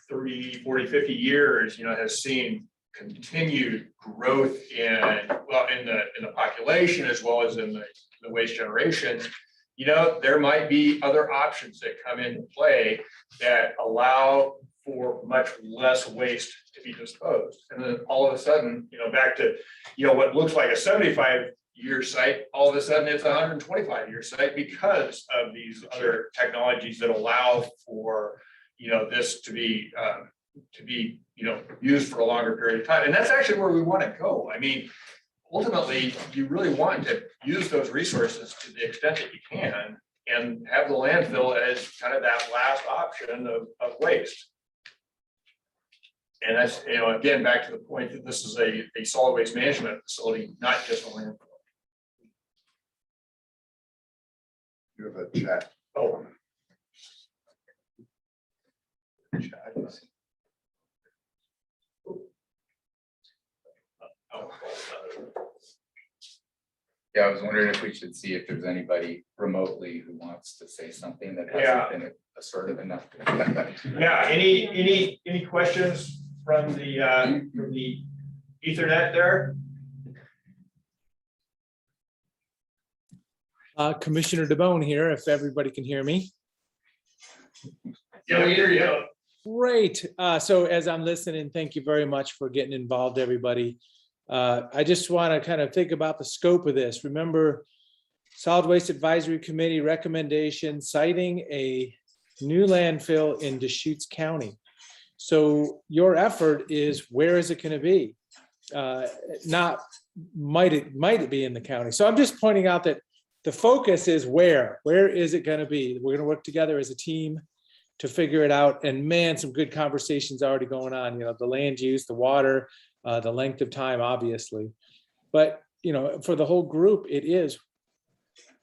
C: 30, 40, 50 years, has seen continued growth in the population as well as in the waste generation, there might be other options that come into play that allow for much less waste to be disposed. And then all of a sudden, back to, what looks like a 75-year site, all of a sudden it's a 125-year site because of these other technologies that allow for, this to be used for a longer period of time. And that's actually where we want to go. I mean, ultimately, you really want to use those resources to the extent that you can and have the landfill as kind of that last option of waste. And that's, again, back to the point that this is a solid waste management facility, not just a landfill.
G: You have a chat.
C: Oh.
H: Yeah, I was wondering if we should see if there's anybody remotely who wants to say something that
C: Yeah.
H: hasn't been assertive enough.
C: Yeah, any questions from the Ethernet there?
N: Commissioner DeBonne here, if everybody can hear me.
C: Yeah, we hear you.
N: Great. So as I'm listening, thank you very much for getting involved, everybody. I just want to kind of think about the scope of this. Remember, Solid Waste Advisory Committee recommendation citing a new landfill in Deschutes County. So your effort is, where is it going to be? Not might it be in the county? So I'm just pointing out that the focus is where is it going to be? We're going to work together as a team to figure it out. And man, some good conversations already going on, the land use, the water, the length of time, obviously. But, for the whole group, it is,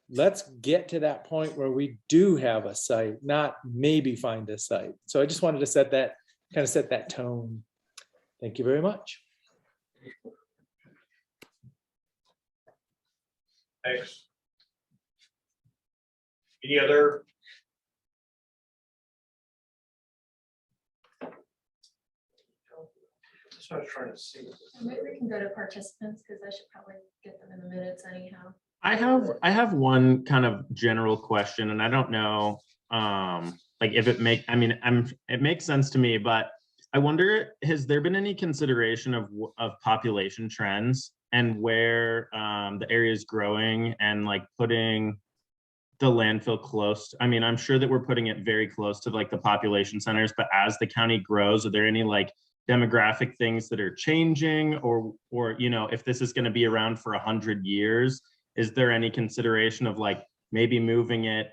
N: let's get to that point where we do have a site, not maybe find a site. So I just wanted to set that tone. Thank you very much.
C: Thanks. Any other? That's what I was trying to see.
D: Maybe we can go to participants because I should probably get them in the minutes anyhow.
B: I have one kind of general question, and I don't know like if it make, I mean, it makes sense to me, but I wonder, has there been any consideration of population trends and where the area is growing and like putting the landfill close? I mean, I'm sure that we're putting it very close to like the population centers, but as the county grows, are there any like demographic things that are changing, or you know, if this is going to be around for 100 years, is there any consideration of like maybe moving it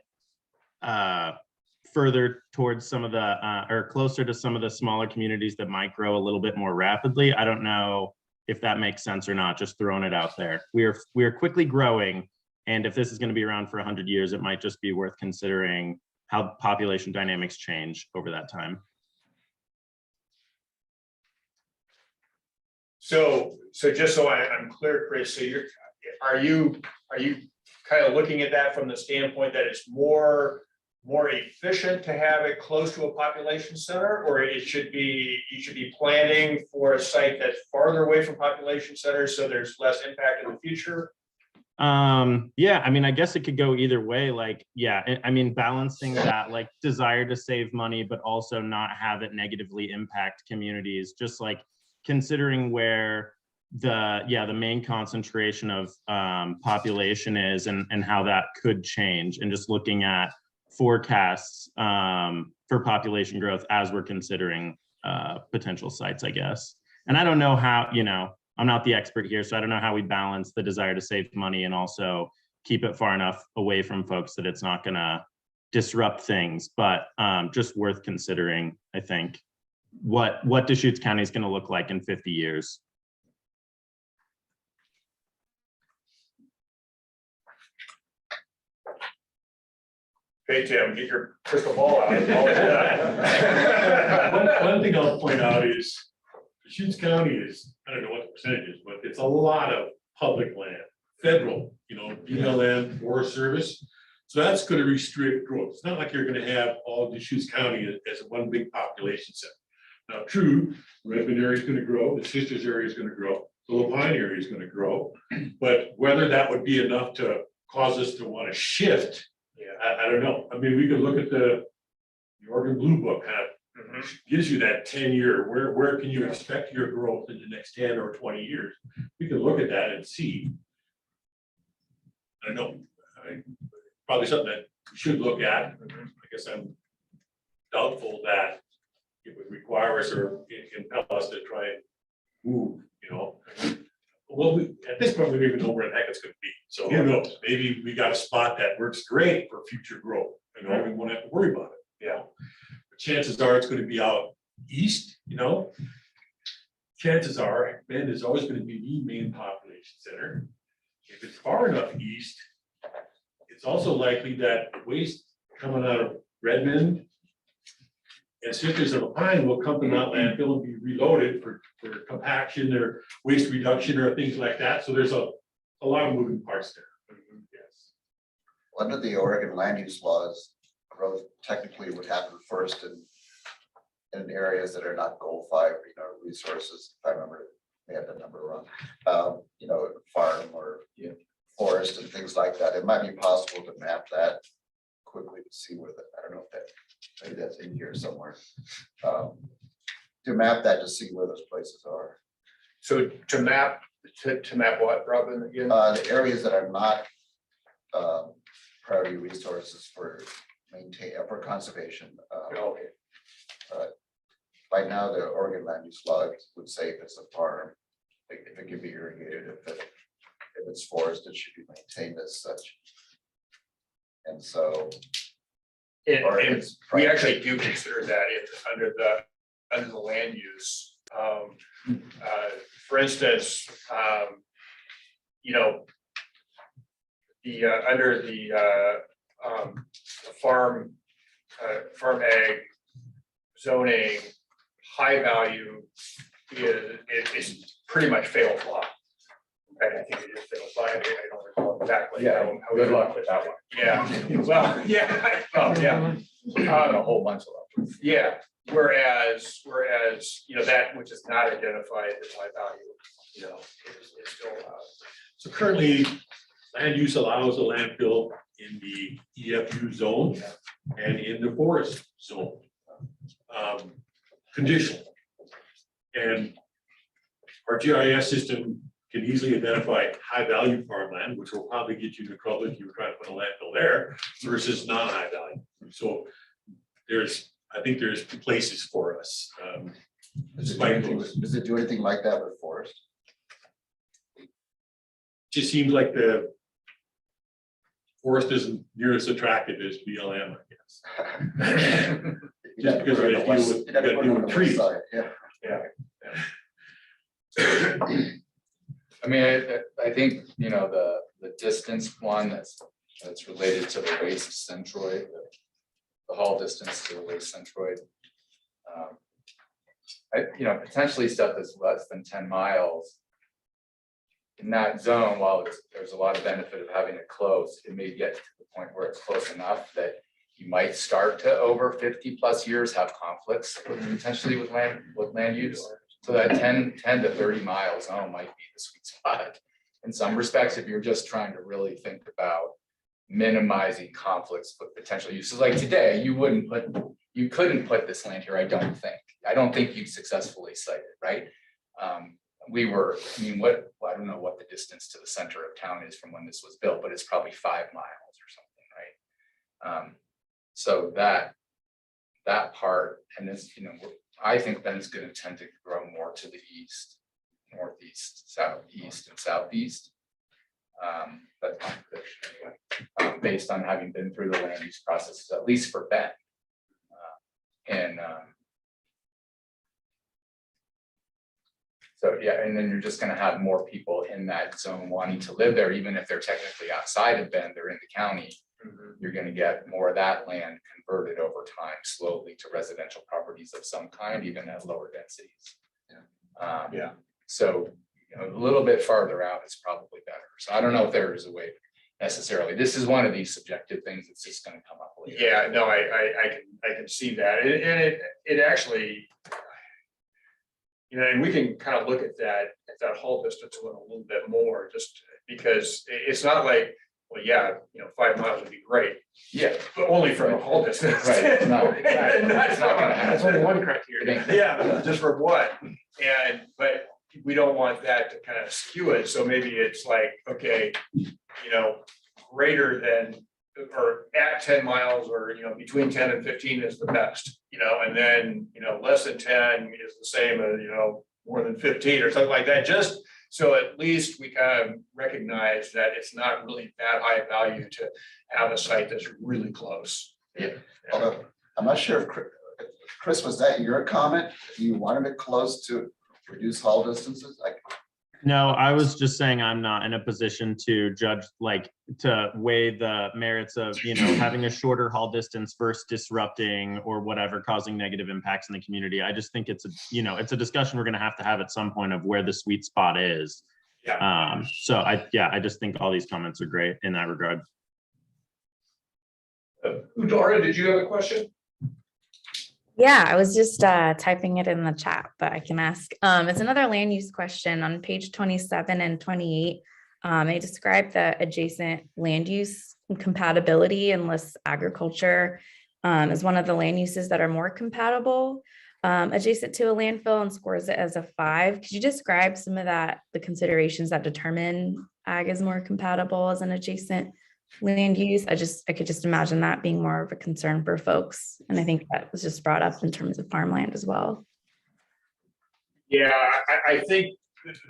B: further towards some of the or closer to some of the smaller communities that might grow a little bit more rapidly? I don't know if that makes sense or not, just throwing it out there. We are quickly growing, and if this is going to be around for 100 years, it might just be worth considering how population dynamics change over that time.
C: So just so I'm clear, Chris, so are you kind of looking at that from the standpoint that it's more efficient to have it close to a population center, or you should be planning for a site that's farther away from population centers so there's less impact in the future?
B: Yeah, I mean, I guess it could go either way. Like, yeah, I mean, balancing that like desire to save money, but also not have it negatively impact communities, just like considering where the main concentration of population is and how that could change, and just looking at forecasts for population growth as we're considering potential sites, I guess. And I don't know how, you know, I'm not the expert here, so I don't know how we balance the desire to save money and also keep it far enough away from folks that it's not gonna disrupt things, but just worth considering, I think, what Deschutes County is gonna look like in 50 years.
C: Hey, Tim, get your crystal ball out.
I: One thing I'll point out is Deschutes County is, I don't know what the percentage is, but it's a lot of public land, federal, you know, BLM, Forest Service. So that's going to restrict growth. It's not like you're going to have all Deschutes County as one big population center. Now, true, Redmond area is going to grow, the Sisters area is going to grow, the Lapine area is going to grow, but whether that would be enough to cause us to want to shift, I don't know. I mean, we could look at the Oregon Blue Book, kind of gives you that 10-year, where can you expect your growth in the next 10 or 20 years? We can look at that and see. I don't know, probably something that we should look at. I guess I'm doubtful that it would require us or compel us to try and move, you know. Well, at this point, we don't even know where the heck it's gonna be. So who knows? Maybe we got a spot that works great for future growth. You know, we won't have to worry about it. Yeah. But chances are it's gonna be out east, you know. Chances are Bend is always gonna be the main population center. If it's far enough east, it's also likely that waste coming out of Redmond and Sisters of Lapine will come to that landfill and be reloaded for compaction or waste reduction or things like that. So there's a lot of moving parts there. Yes.
J: Under the Oregon land use laws, growth technically would happen first in areas that are not goal 5, you know, resources, if I remember, may have the number wrong, you know, farm or forest and things like that. It might be possible to map that quickly to see where I don't know if that, maybe that's in here somewhere. To map that to see where those places are.
C: So to map what, Robin, again?
J: The areas that are not priority resources for for conservation.
C: Okay.
J: Right now, the Oregon land use law would say if it's a farm, if it can be irrigated, if it's forest, it should be maintained as such. And so.
C: And we actually do consider that under the land use. For instance, you know, the under the farm ag zoning, high value is pretty much fatal flaw. I think it is fatal flaw. I don't recall exactly.
H: Yeah, good luck with that one.
C: Yeah, well, yeah, well, yeah.
H: A whole bunch of them.
C: Yeah, whereas, you know, that which is not identified as high value, you know, is still allowed.
I: So currently, land use allows a landfill in the EFU zone and in the forest zone. Conditional. And our GIS system can easily identify high value farmland, which will probably get you into trouble if you were trying to put a landfill there versus non-high value. So I think there's places for us.
J: Does it do anything like that with forest?
I: Just seems like the forest isn't near as attractive as BLM, I guess. Just because we gotta deal with trees.
J: Yeah.
H: I mean, I think, you know, the distance one that's related to the waste centroid, the haul distance to the waste centroid. You know, potentially stuff that's less than 10 miles. In that zone, while there's a lot of benefit of having it close, it may get to the point where it's close enough that you might start to over 50+ years have conflicts potentially with land use. So that 10 to 30 mile zone might be the sweet spot. In some respects, if you're just trying to really think about minimizing conflicts with potential uses, like today, you couldn't put this land here, I don't think you'd successfully cite it, right? I don't know what the distance to the center of town is from when this was built, but it's probably 5 miles or something, right? So that part, and this, you know, I think Bend's going to tend to grow more to the east, northeast, southeast, and southeast. That's my prediction anyway, based on having been through the land use process, at least for Bend. So yeah, and then you're just going to have more people in that zone wanting to live there, even if they're technically outside of Bend, they're in the county. You're going to get more of that land converted over time slowly to residential properties of some kind, even at lower densities. So, you know, a little bit farther out is probably better. So I don't know if there is a way necessarily. This is one of these subjective things that's just going to come up later.
A: Yeah, no, I can see that. And it actually, you know, and we can kind of look at that haul distance a little bit more, just because it's not like, well, yeah, you know, 5 miles would be great.
H: Yeah,
A: but only from a haul distance.
H: Right. No,
A: That's
H: not gonna happen.
A: That's only one criteria. Yeah, just for what? But we don't want that to kind of skew it. So maybe it's like, okay, you know, greater than or at 10 miles, or, you know, between 10 and 15 is the best, you know, and then, you know, less than 10 is the same as, you know, more than 15 or something like that. Just so at least we kind of recognize that it's not really that high value to have a site that's really close.
J: Yeah. Although, I'm not sure if Chris, was that your comment? You wanted it close to reduce haul distances?
B: No, I was just saying I'm not in a position to judge, like, to weigh the merits of, you know, having a shorter haul distance versus disrupting or whatever, causing negative impacts in the community. I just think it's a discussion we're going to have at some point of where the sweet spot is.
A: Yeah.
B: So I just think all these comments are great in that regard.
A: Udara, did you have a question?
O: Yeah, I was just typing it in the chat, but I can ask. It's another land use question on page 27 and 28. They describe the adjacent land use compatibility and lists agriculture as one of the land uses that are more compatible adjacent to a landfill, and scores it as a 5. Could you describe some of the considerations that determine ag is more compatible as an adjacent land use? I could just imagine that being more of a concern for folks. And I think that was just brought up in terms of farmland as well.
A: Yeah, I think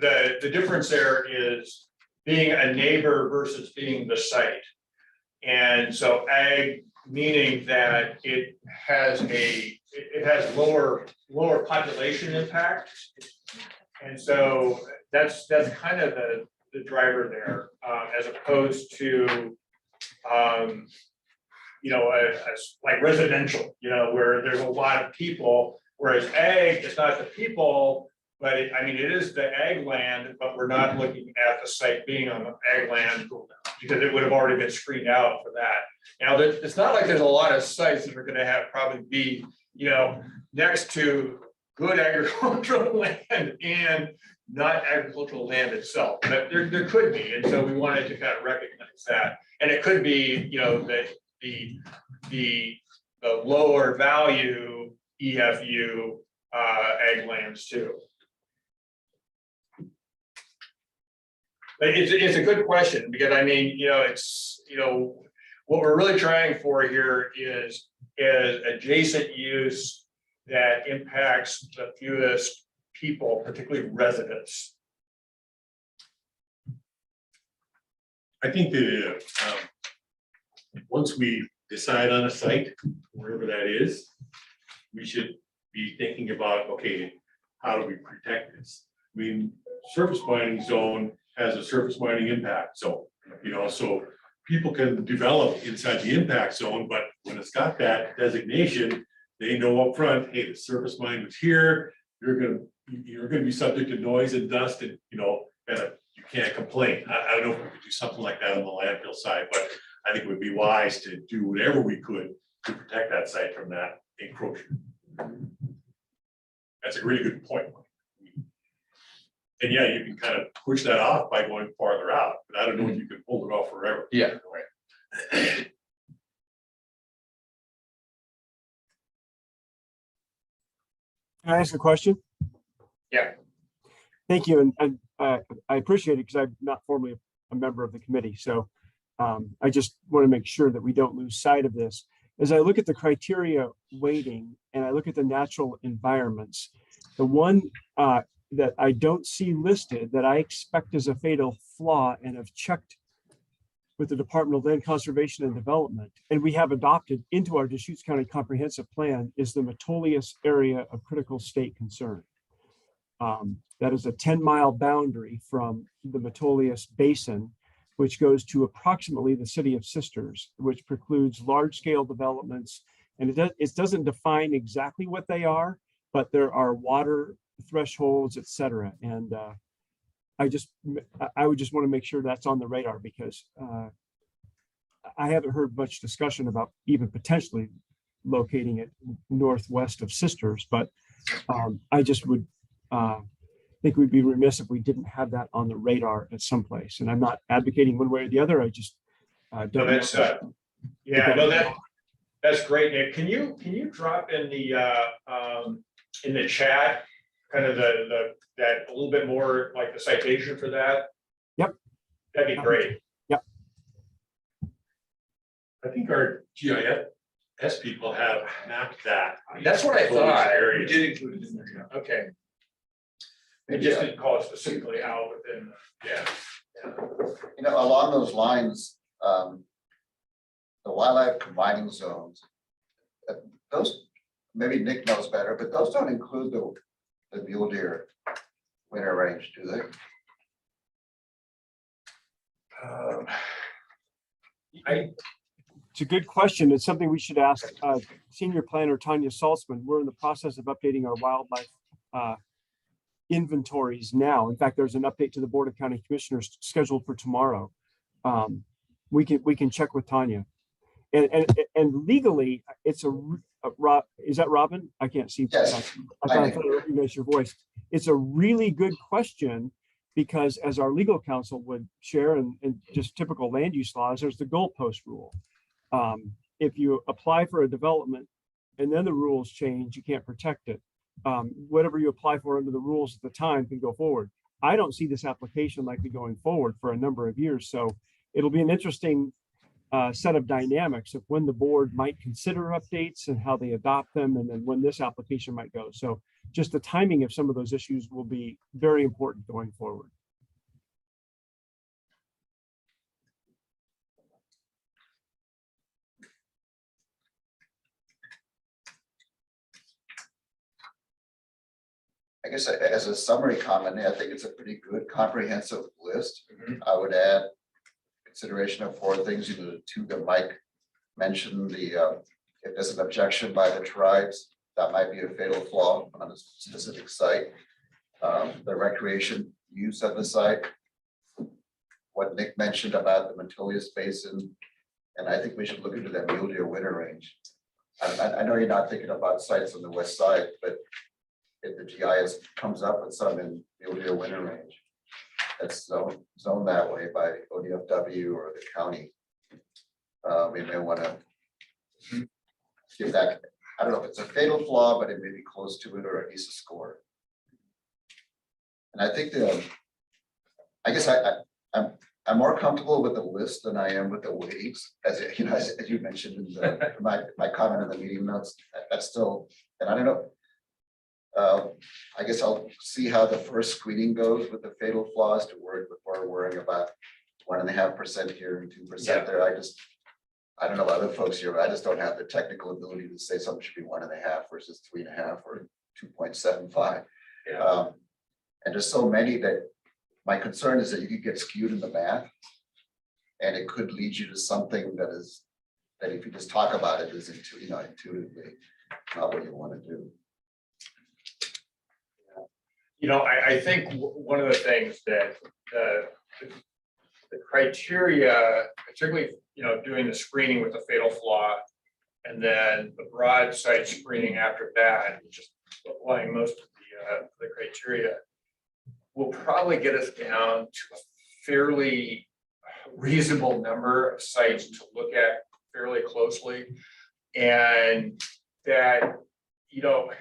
A: the difference there is being a neighbor versus being the site. And so ag, meaning that it has lower population impact. And so that's kind of the driver there, as opposed to you know, like residential, you know, where there's a lot of people, whereas ag, it's not the people, but it is the ag land, but we're not looking at the site being on the ag land because it would have already been screened out for that. Now, it's not like there's a lot of sites that are going to probably be, you know, next to good agricultural land and
C: not agricultural land itself, but there could be, and so we wanted to kind of recognize that. And it could be, you know, the lower value EFU ag lands too. But it's a good question, because I mean, you know, it's, you know, what we're really trying for here is adjacent use that impacts the fewest people, particularly residents.
I: I think that, once we decide on a site, wherever that is, we should be thinking about, okay, how do we protect this? I mean, surface mining zone has a surface mining impact zone, you know, so people can develop inside the impact zone, but when it's got that designation, they know upfront, hey, the surface mine was here, you're gonna be subject to noise and dust, and you know, and you can't complain. I don't know if we could do something like that on the landfill side, but I think it would be wise to do whatever we could to protect that site from that encroachment. That's a really good point. And yeah, you can kind of push that off by going farther out, but I don't know if you can hold it off forever.
H: Yeah.
I: Right.
P: Can I ask a question?
C: Yeah.
P: Thank you, and I appreciate it because I'm not formally a member of the committee, so I just want to make sure that we don't lose sight of this. As I look at the criteria weighting and I look at the natural environments, the one that I don't see listed that I expect is a fatal flaw and have checked with the Department of Land Conservation and Development, and we have adopted into our Deschutes County Comprehensive Plan, is the Metolius Area of Critical State Concern. That is a 10-mile boundary from the Metolius Basin, which goes to approximately the city of Sisters, which precludes large-scale developments. And it doesn't define exactly what they are, but there are water thresholds, et cetera. And I would just want to make sure that's on the radar, because I haven't heard much discussion about even potentially locating it northwest of Sisters, but I just would think we'd be remiss if we didn't have that on the radar at some place. And I'm not advocating one way or the other. I just don't.
C: No, that's yeah, no, that's great, Nick. Can you drop in the chat kind of that a little bit more, like the citation for that?
P: Yep.
C: That'd be great.
P: Yep.
I: I think our GIS people have mapped that.
C: That's what I thought.
I: Area.
C: We did include it in there, yeah. Okay. They just didn't call it specifically out within, yeah.
J: You know, along those lines, the wildlife combining zones, those, maybe Nick knows better, but those don't include the mule deer winter range, do they?
P: It's a good question. It's something we should ask Senior Planner Tanya Saltzman. We're in the process of updating our wildlife inventories now. In fact, there's an update to the Board of County Commissioners scheduled for tomorrow. We can check with Tanya. And legally, it's is that Robin? I can't see.
J: Yes.
P: I thought I recognized your voice. It's a really good question, because as our legal counsel would share, and just typical land use laws, there's the goalpost rule. If you apply for a development and then the rules change, you can't protect it. Whatever you apply for under the rules at the time can go forward. I don't see this application likely going forward for a number of years. So it'll be an interesting set of dynamics of when the board might consider updates and how they adopt them, and then when this application might go. So just the timing of some of those issues will be very important going forward.
J: I guess as a summary comment, I think it's a pretty good comprehensive list. I would add consideration of 4 things, you know, the 2 that Mike mentioned, if there's an objection by the tribes, that might be a fatal flaw on a specific site. The recreation use of the site, what Nick mentioned about the Metolius Basin, and I think we should look into that mule deer winter range. I know you're not thinking about sites on the west side, but if the GIS comes up with some in Mule Deer Winter Range, that's zoned that way by ODFW or the county. We may want to give that, I don't know if it's a fatal flaw, but it may be close to it or at least a score. And I think I guess I'm more comfortable with the list than I am with the weights, as you know, as you mentioned in my comment in the meeting notes. That's still, and I don't know. I guess I'll see how the first screening goes with the fatal flaws before worrying about 1.5% here and 2% there. I don't know other folks here, but I just don't have the technical ability to say something should be 1.5 versus 3.5 or 2.75. And there's so many that my concern is that you could get skewed in the math, and it could lead you to something that if you just talk about it is intuitively not what you want to do.
C: You know, I think one of the things that the criteria, particularly, you know, doing the screening with the fatal flaw, and then the broad site screening after that, just applying most of the criteria, will probably get us down to a fairly reasonable number of sites to look at fairly closely. And that, you know,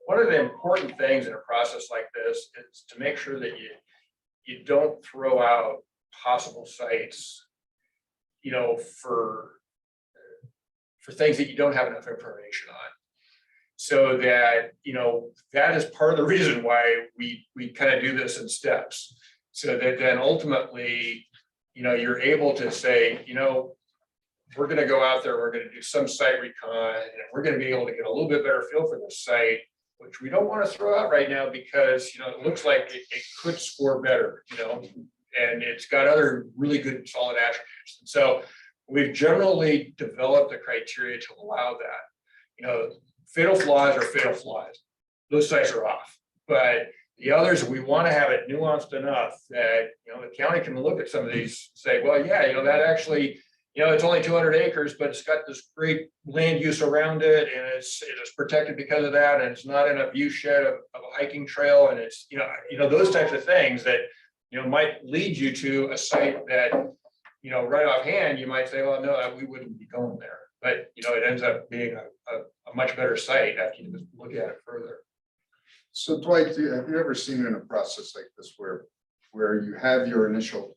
C: one of the important things in a process like this is to make sure that you don't throw out possible sites, you know, for things that you don't have enough information on. So that, you know, that is part of the reason why we kind of do this in steps. So that then ultimately, you know, you're able to say, you know, we're going to go out there, we're going to do some site recon, and we're going to be able to get a little bit better feel for this site, which we don't want to throw out right now because, you know, it looks like it could score better, you know, and it's got other really good solid attributes. And so we've generally developed the criteria to allow that. You know, fatal flaws are fatal flaws. Those sites are off. But the others, we want to have it nuanced enough that, you know, the county can look at some of these, say, well, yeah, you know, that actually, you know, it's only 200 acres, but it's got this great land use around it, and it is protected because of that, and it's not in a view shed of a hiking trail, and it's, you know, those types of things that, you know, might lead you to a site that, you know, right offhand, you might say, well, no, we wouldn't be going there. But, you know, it ends up being a much better site after you look at it further.
G: So Dwight, have you ever seen in a process like this where you have your initial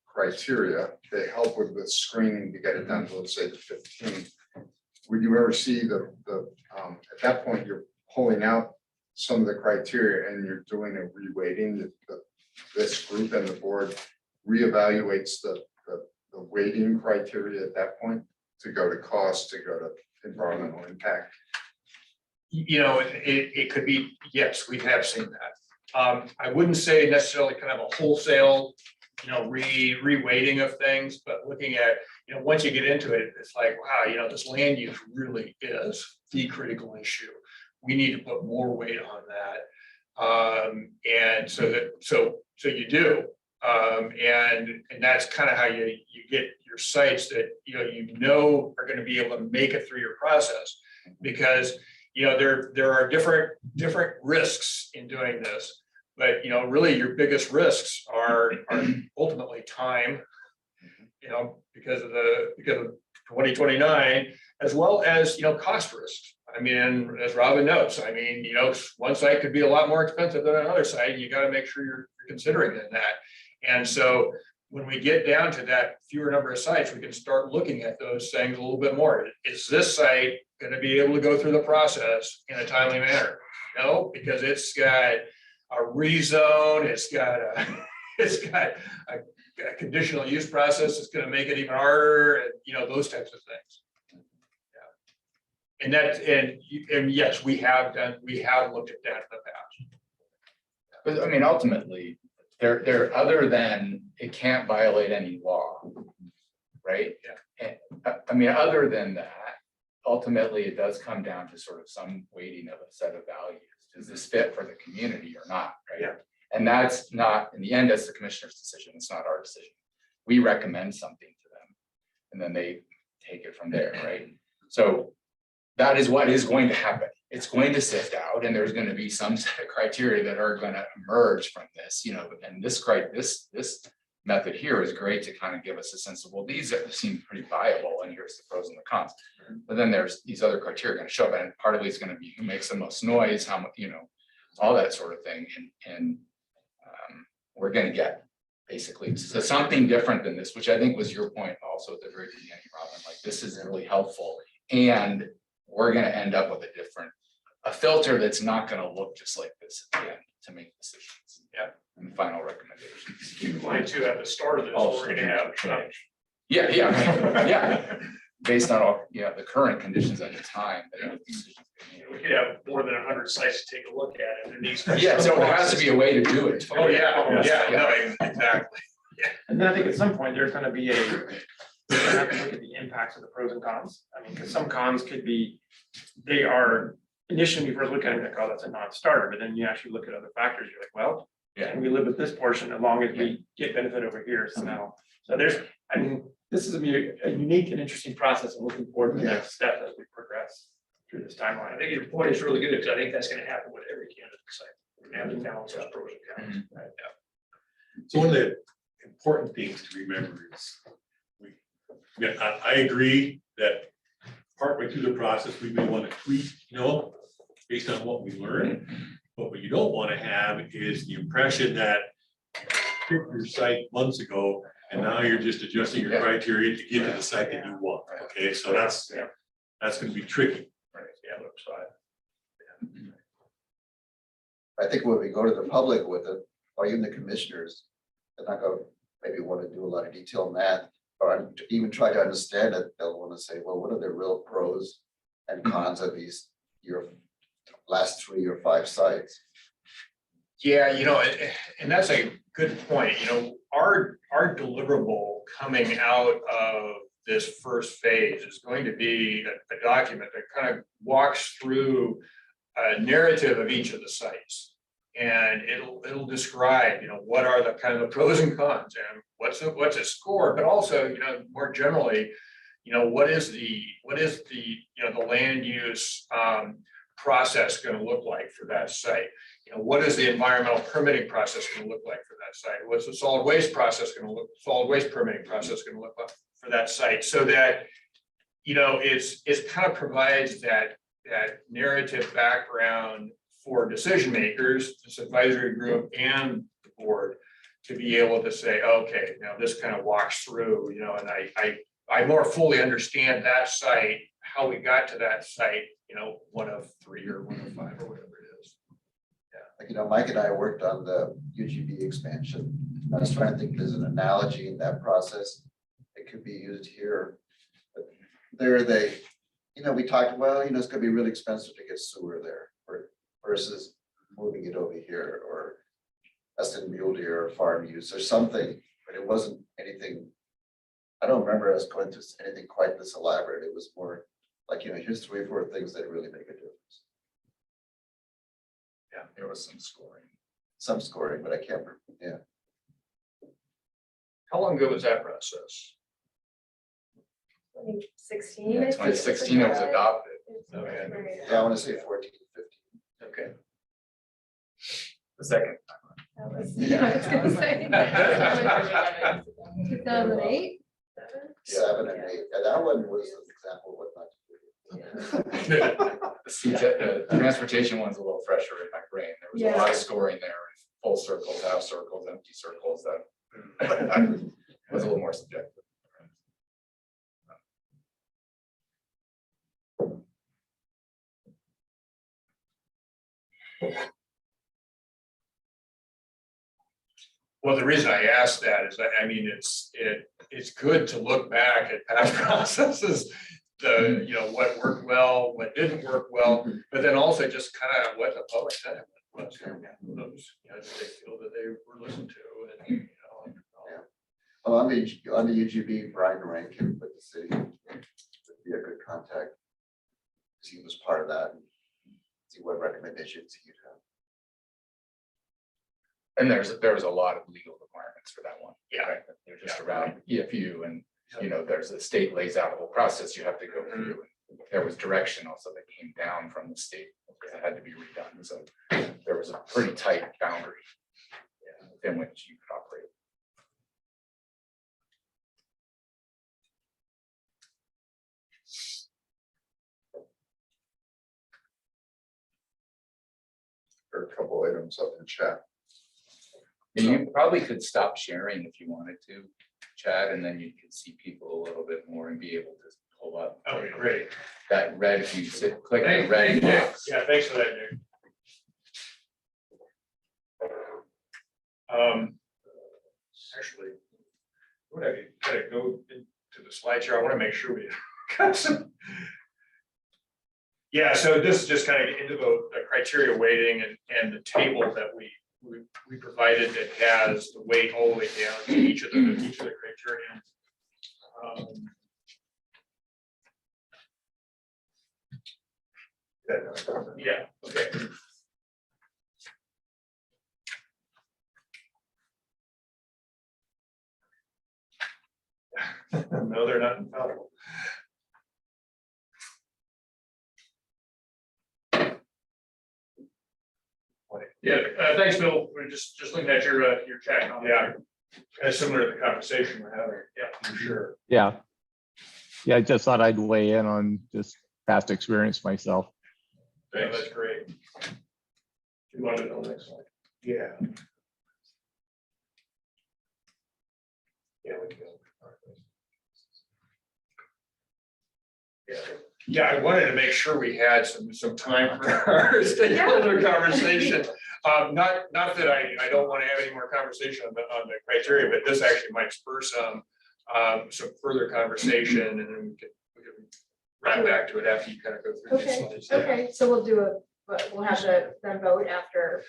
G: criteria, they help with the screening to get it down to, let's say, the 15. Would you ever see at that point, you're pulling out some of the criteria and you're doing a reweighting, this group and the board reevaluates the weighting criteria at that point to go to cost, to go to environmental impact?
C: You know, it could be, yes, we have seen that. I wouldn't say necessarily kind of a wholesale, you know, reweighting of things, but looking at, you know, once you get into it, it's like, wow, you know, this land use really is the critical issue. We need to put more weight on that. And so you do. And that's kind of how you get your sites that, you know are going to be able to make it through your process, because, you know, there are different risks in doing this. But, you know, really your biggest risks are ultimately time, you know, because of 2029, as well as, you know, cost risks. I mean, as Robin knows, I mean, you know, one site could be a lot more expensive than another site. You got to make sure you're considering that. And so when we get down to that fewer number of sites, we can start looking at those things a little bit more. Is this site going to be able to go through the process in a timely manner? No, because it's got a rezone, it's got a conditional use process that's going to make it even harder, and, you know, those types of things. Yeah. And yes, we have looked at that in the past.
H: But I mean, ultimately, they're other than it can't violate any law, right?
C: Yeah.
H: And, I mean, other than that, ultimately, it does come down to sort of some weighting of a set of values. Does this fit for the community or not, right?
C: Yeah.
H: And that's not, in the end, that's the commissioner's decision. It's not our decision. We recommend something to them, and then they take it from there, right? So that is what is going to happen. it's going to sift out, and there's gonna be some set of criteria that are gonna emerge from this, and this method here is great to kind of give us a sense of, well, seem pretty viable, and here's the pros and the cons. But then there's these other criteria gonna show up, and partly it's gonna be who makes the most noise, how much, all that sort of thing, and we're gonna get basically something different than this, which I think was your point also at the very beginning, Robin, like this is really helpful. And we're gonna end up with a filter that's not gonna look just like this at the end to make decisions.
A: Yeah.
H: And final recommendations.
A: Keep in mind too, at the start of this, we're gonna have
H: Yeah. Based on all, the current conditions at the time.
A: we could have more than 100 sites to take a look at, and there needs to be.
H: Yeah, so there has to be a way to do it.
A: Oh, yeah, no, exactly.
L: And then I think at some point, there's gonna be we're gonna have to look at the impacts of the pros and cons. I mean, because some cons could be, they are initially, when you first look at it, like, oh, that's a non-starter, but then you actually look at other factors, you're like, well, can we live with this portion as long as we get benefit over here somehow? So this is a unique and interesting process. I'm looking forward to the next step as we progress through this timeline.
A: I think your point is really good, because I think that's gonna happen with every candidate site. We're gonna have to balance those pros and cons. Right,
I: So one of the important things to remember is, I agree that partway through the process, we may want to tweak, based on what we learn. But what you don't want to have is the impression that you picked your site months ago, and now you're just adjusting your criteria to get to the site that you want. Okay, so that's going to be tricky.
A: Right, yeah, looks like.
J: I think when we go to the public with it, or even the commissioners, they're not gonna maybe want to do a lot of detailed math, or even try to understand it. They'll want to say, well, what are the real pros and cons of these your last 3 or 5 sites?
C: Yeah, and that's a good point. Our deliverable coming out of this first phase is going to be a document that kind of walks through a narrative of each of the sites. And it'll describe, what are the kind of the pros and cons, and what's a score, but also, more generally, what is the the land use process going to look like for that site? What is the environmental permitting process going to look like for that site? What's the solid waste permitting process going to look like for that site? So that, it's kind of provides that narrative background for decision makers, this advisory group and the board, to be able to say, okay, now this kind of walks through, and I more fully understand that site, how we got to that site, 1 of 3 or 1 of 5 or whatever it is.
J: Like, Mike and I worked on the UGB expansion. I was trying to think there's an analogy in that process. It could be used here. But there we talked, well, it's gonna be really expensive to get sewer there versus moving it over here, or Eston Mule Deer or farm use or something, but it wasn't anything. I don't remember us going through anything quite this elaborate. It was more like, here's 3 or 4 things that really make a difference.
H: Yeah, there was some scoring.
J: Some scoring, but I can't remember. Yeah.
A: How long ago was that process?
D: 2016.
H: Yeah,
D: I think.
H: 2016 it was adopted.
A: Okay.
J: Yeah, I want to say 14, 15.
A: Okay.
H: The second.
D: That was, I was gonna say. 2008.
J: 7 and 8. And that one was an example of what not to do.
H: The transportation one's a little fresher in my brain. There was a lot of scoring there, full circles, half circles, empty circles, that was a little more subjective.
C: Well, the reason I asked that is that, it's good to look back at past processes, what worked well, what didn't work well, but then also just kind of what the public sentiment was. Those, did they feel that they were listened to, and
J: Well, on the UGB, Brian Rankin with the city would be a good contact. He was part of that. See what recommendations he'd have.
H: And there was a lot of legal requirements for that one.
C: Yeah.
H: Right? They're just around EFU, and there's a state lays out a whole process you have to go through. there was direction also that came down from the state, because it had to be redone, so there was a pretty tight boundary within which you could operate.
G: Or a couple items up in chat.
H: And you probably could stop sharing if you wanted to, Chad, and then you could see people a little bit more and be able to pull up.
I: Okay, great.
H: That red, if you click the
I: Thank
H: red
I: you, Nick.
H: box.
I: Yeah, thanks for that, Nick. Actually, what have you, gotta go into the slideshow, I wanna make sure we got some. Yeah, so this is just kind of into the criteria weighting and the table that we provided that has the weight all the way down to each of the criteria. Yeah, okay. No, they're not infallible. Yeah, thanks, Bill. We're just looking at your chat. Yeah. Kind of similar to the conversation we're having. Yeah, for sure.
Q: Yeah. Yeah, I just thought I'd weigh in on just past experience myself.
I: Yeah, that's great. You want to know next slide? Yeah. Yeah, we can go. Yeah. Yeah, I wanted to make sure we had some time for our stakeholder conversation. Not that I don't want to have any more conversation on the criteria, but this actually might spur some further conversation, and then we can wrap back to it after you kind of go through these
D: Okay,
I: slides.
D: okay, so we'll have the vote after.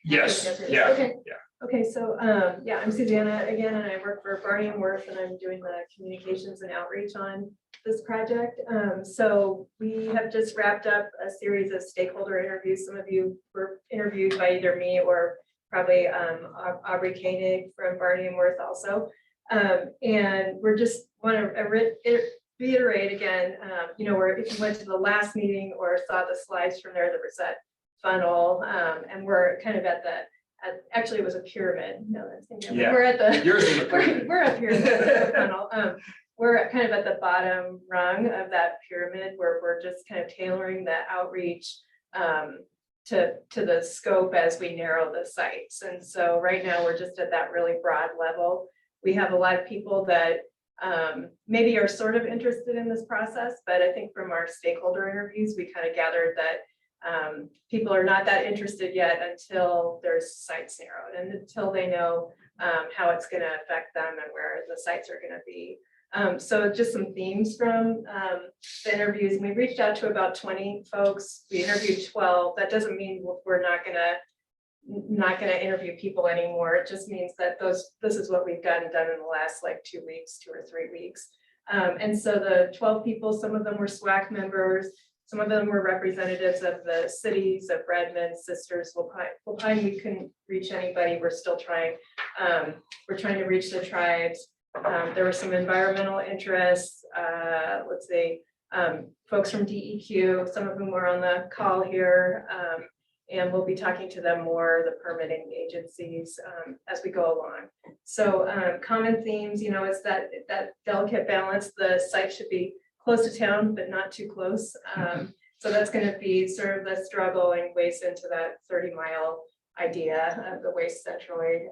I: Yes,
D: after this.
I: yeah,
D: Okay.
I: yeah.
D: Okay, so, yeah, I'm Susanna again, and I work for Barney and Worth, and I'm doing the communications and outreach on this project. So we have just wrapped up a series of stakeholder interviews. Some of you were interviewed by either me or probably Aubrey Koenig from Barney and Worth also. And we're just want to reiterate again, you know, where if you went to the last meeting or saw the slides from there was that funnel, and we're kind of at the actually, it was a pyramid. No, that's
I: Yeah.
D: we're at the
I: Yours is a pyramid.
D: we're up here in the funnel. We're kind of at the bottom rung of that pyramid where we're just kind of tailoring the outreach to the scope as we narrow the sites. And so right now we're just at that really broad level. We have a lot of people that maybe are sort of interested in this process, but I think from our stakeholder interviews, we kind of gathered that people are not that interested yet until there's sites narrowed and until they know how it's going to affect them and where the sites are going to be. So just some themes from the interviews. We reached out to about 20 folks. We interviewed 12. That doesn't mean we're not gonna interview people anymore. It just means that this is what we've gotten done in the last like 2 weeks, 2 or 3 weeks. And so the 12 people, some of them were SWAC members. Some of them were representatives of the cities of Redmond, Sisters, Lapine. We couldn't reach anybody. We're still trying. We're trying to reach the tribes. There were some environmental interests. Let's see, folks from DEQ, some of them were on the call here. And we'll be talking to them more, the permitting agencies, as we go along. So common themes, you know, is that delicate balance. The site should be close to town, but not too close. So that's going to be sort of the struggle and waste into that 30-mile idea of the waste centrally.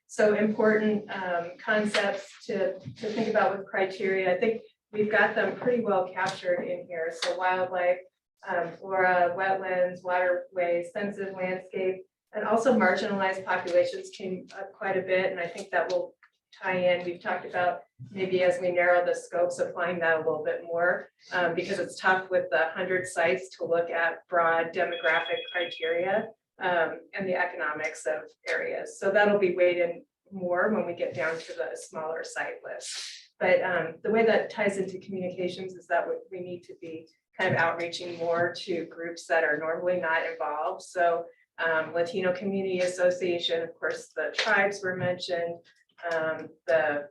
D: So important concepts to think about with criteria. I think we've got them pretty well captured in here. So wildlife, flora, wetlands, waterways, sensitive landscape, and also marginalized populations came up quite a bit. And I think that will tie in. We've talked about maybe as we narrow the scopes, applying that a little bit more because it's tough with the 100 sites to look at broad demographic criteria and the economics of areas. So that'll be weighed in more when we get down to the smaller site list. But the way that ties into communications is that we need to be kind of outreaching more to groups that are normally not involved. So Latino Community Association, of course, the tribes were mentioned, the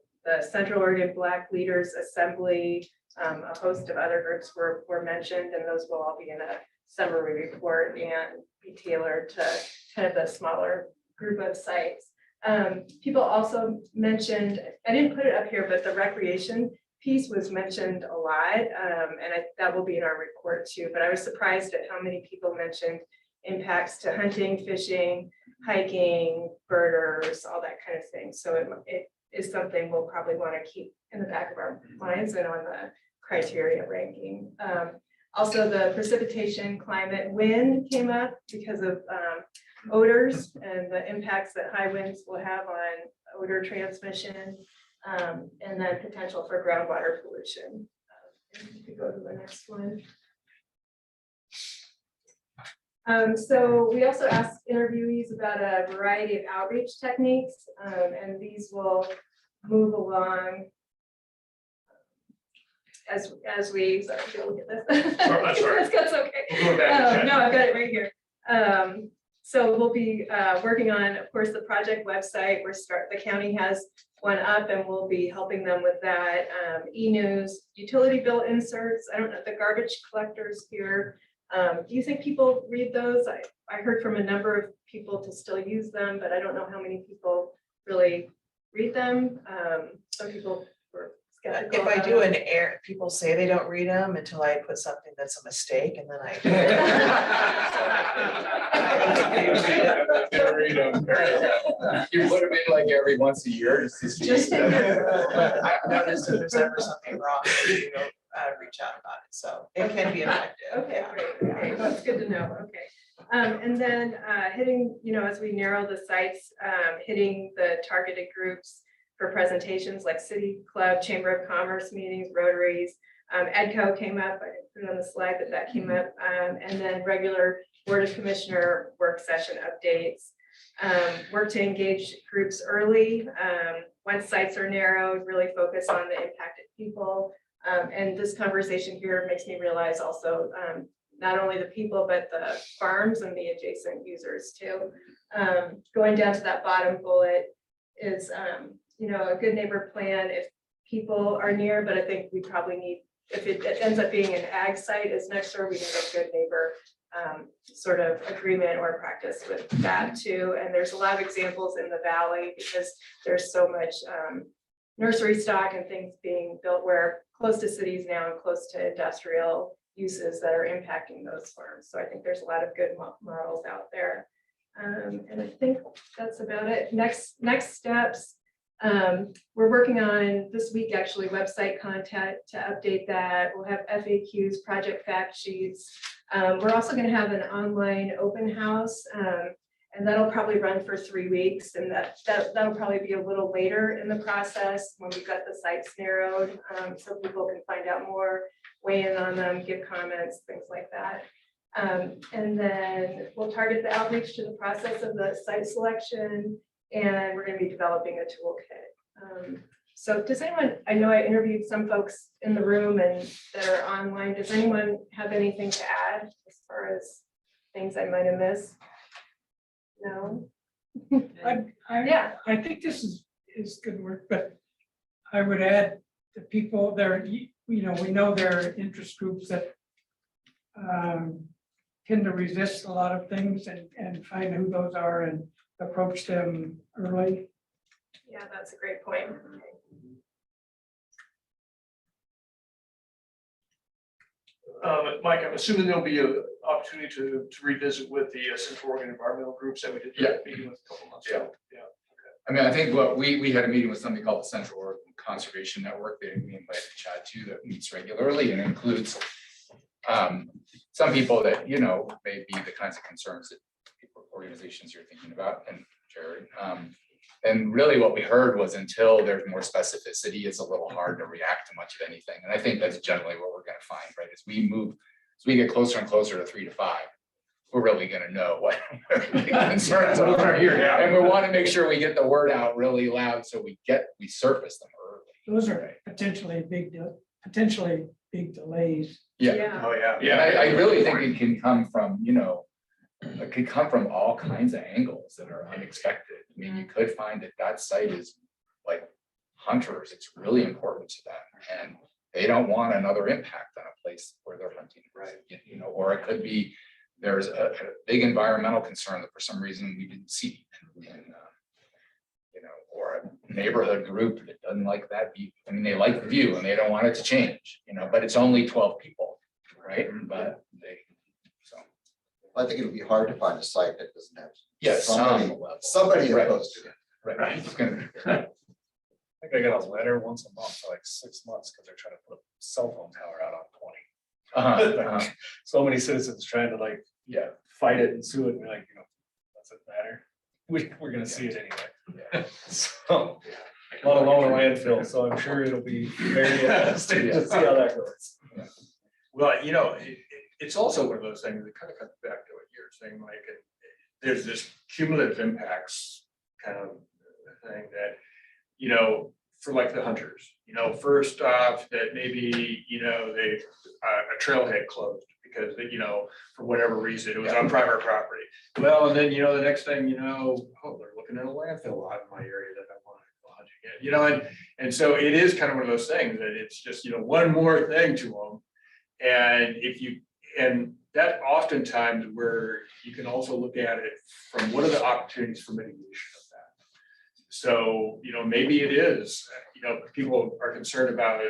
D: Central Oregon Black Leaders Assembly, A host of other groups were mentioned, and those will all be in a summary report and be tailored to kind of the smaller group of sites. People also mentioned, I didn't put it up here, but the recreation piece was mentioned a lot, and that will be in our report too. But I was surprised at how many people mentioned impacts to hunting, fishing, hiking, birders, all that kind of thing. So it is something we'll probably want to keep in the back of our minds and on the criteria ranking. Also, the precipitation, climate, wind came up because of odors and the impacts that high winds will have on odor transmission, and then potential for groundwater pollution. If you go to the next one. So we also asked interviewees about a variety of outreach techniques, and these will move along as we, sorry, look at this.
A: That's all right.
D: That's okay.
A: We'll go back to chat.
D: No, I've got it right here. So we'll be working on, of course, the project website. The county has one up, and we'll be helping them with that. E-news, utility bill inserts. I don't know, the garbage collectors here. Do you think people read those? I heard from a number of people to still use them, but I don't know how many people really read them. Some people were skeptical.
F: If I
D: about
F: do
D: them.
F: an air, people say they don't read them until I put something that's a mistake, and then I.
H: You put them in like every once a year just to see.
F: Just in there. I've noticed if there's ever something wrong, you know, reach out about it, so it can be effective.
D: Okay, great, okay, that's good to know, okay. And then hitting, as we narrow the sites, hitting the targeted groups for presentations like City Club, Chamber of Commerce meetings, Rotaries. EDCO came up, I didn't put it on the slide, but that came up, and then regular Board of Commissioner work session updates. Work to engage groups early. Once sites are narrowed, really focus on the impacted people. And this conversation here makes me realize also not only the people, but the farms and the adjacent users too. Going down to that bottom bullet is, a good neighbor plan if people are near, but I think we probably need, if it ends up being an ag site is next door, we need a good neighbor sort of agreement or practice with that too. And there's a lot of examples in the valley because there's so much nursery stock and things being built where close to cities now and close to industrial uses that are impacting those farms. So I think there's a lot of good models out there. And I think that's about it. Next steps. We're working on this week, actually, website content to update that. We'll have FAQs, project fact sheets. We're also going to have an online open house, and that'll probably run for 3 weeks. And that'll probably be a little later in the process when we've got the sites narrowed, so people can find out more, weigh in on them, give comments, things like that. And then we'll target the outreach to the process of the site selection, and we're going to be developing a toolkit. So does anyone, I know I interviewed some folks in the room and that are online. Does anyone have anything to add as far as things I might have missed? No? Yeah.
R: I think this is good work, but I would add the people there, we know there are interest groups that tend to resist a lot of things and find who those are and approach them early.
D: Yeah, that's a great point.
A: Mike, I'm assuming there'll be an opportunity to revisit with the Central Oregon environmental groups that we did that meeting with a couple months ago. Yeah.
H: I mean, I think what we had a meeting with something called the Central Oregon Conservation Network that we invited Chad to, that meets regularly and includes some people that, may be the kinds of concerns that organizations you're thinking about, and Jared. And really what we heard was until there's more specificity, it's a little hard to react to much of anything. And I think that's generally what we're going to find, right? As we get closer and closer to 3 to 5, we're really going to know what the concerns are here. And we want to make sure we get the word out really loud so we surface them early.
R: Those are potentially big delays.
H: Yeah.
A: Oh, yeah.
H: Yeah. I really think it can come from, it could come from all kinds of angles that are unexpected. I mean, you could find that site is like hunters. It's really important to them. And they don't want another impact on a place where they're hunting. Right. You know, or it could be, there's a big environmental concern that for some reason we didn't see. You know, or a neighborhood group that doesn't like that view. I mean, they like the view and they don't want it to change, you know, but it's only 12 people, right? But they, so.
J: I think it'll be hard to find a site that doesn't have.
H: Yes.
J: Somebody
H: Right.
J: opposed to it.
H: Right. It's gonna-
M: I think I got a letter once a month for like 6 months because they're trying to put a cell phone tower out on 20.
H: Uh-huh.
M: So many citizens trying to like,
H: Yeah.
M: fight it and sue it, and we're like, you know, doesn't matter. We're gonna see it anyway. So, let alone a landfill, so I'm sure it'll be very interesting to see how that goes.
A: Well, you know, it's also one of those things that kind of comes back to what you're saying, Mike. There's this cumulative impacts kind of thing that, you know, for like the hunters, you know, first off, that maybe, you know, a trailhead closed because, you know, for whatever reason, it was on private property. Well, and then, you know, the next thing, you know, oh, they're looking at a landfill lot in my area that I want to go hunting in, you know, and so it is kind of one of those things that it's just, you know, one more thing to them. And and that oftentimes where you can also look at it from what are the opportunities for mitigation of that. So, you know, maybe it is, you know, people are concerned about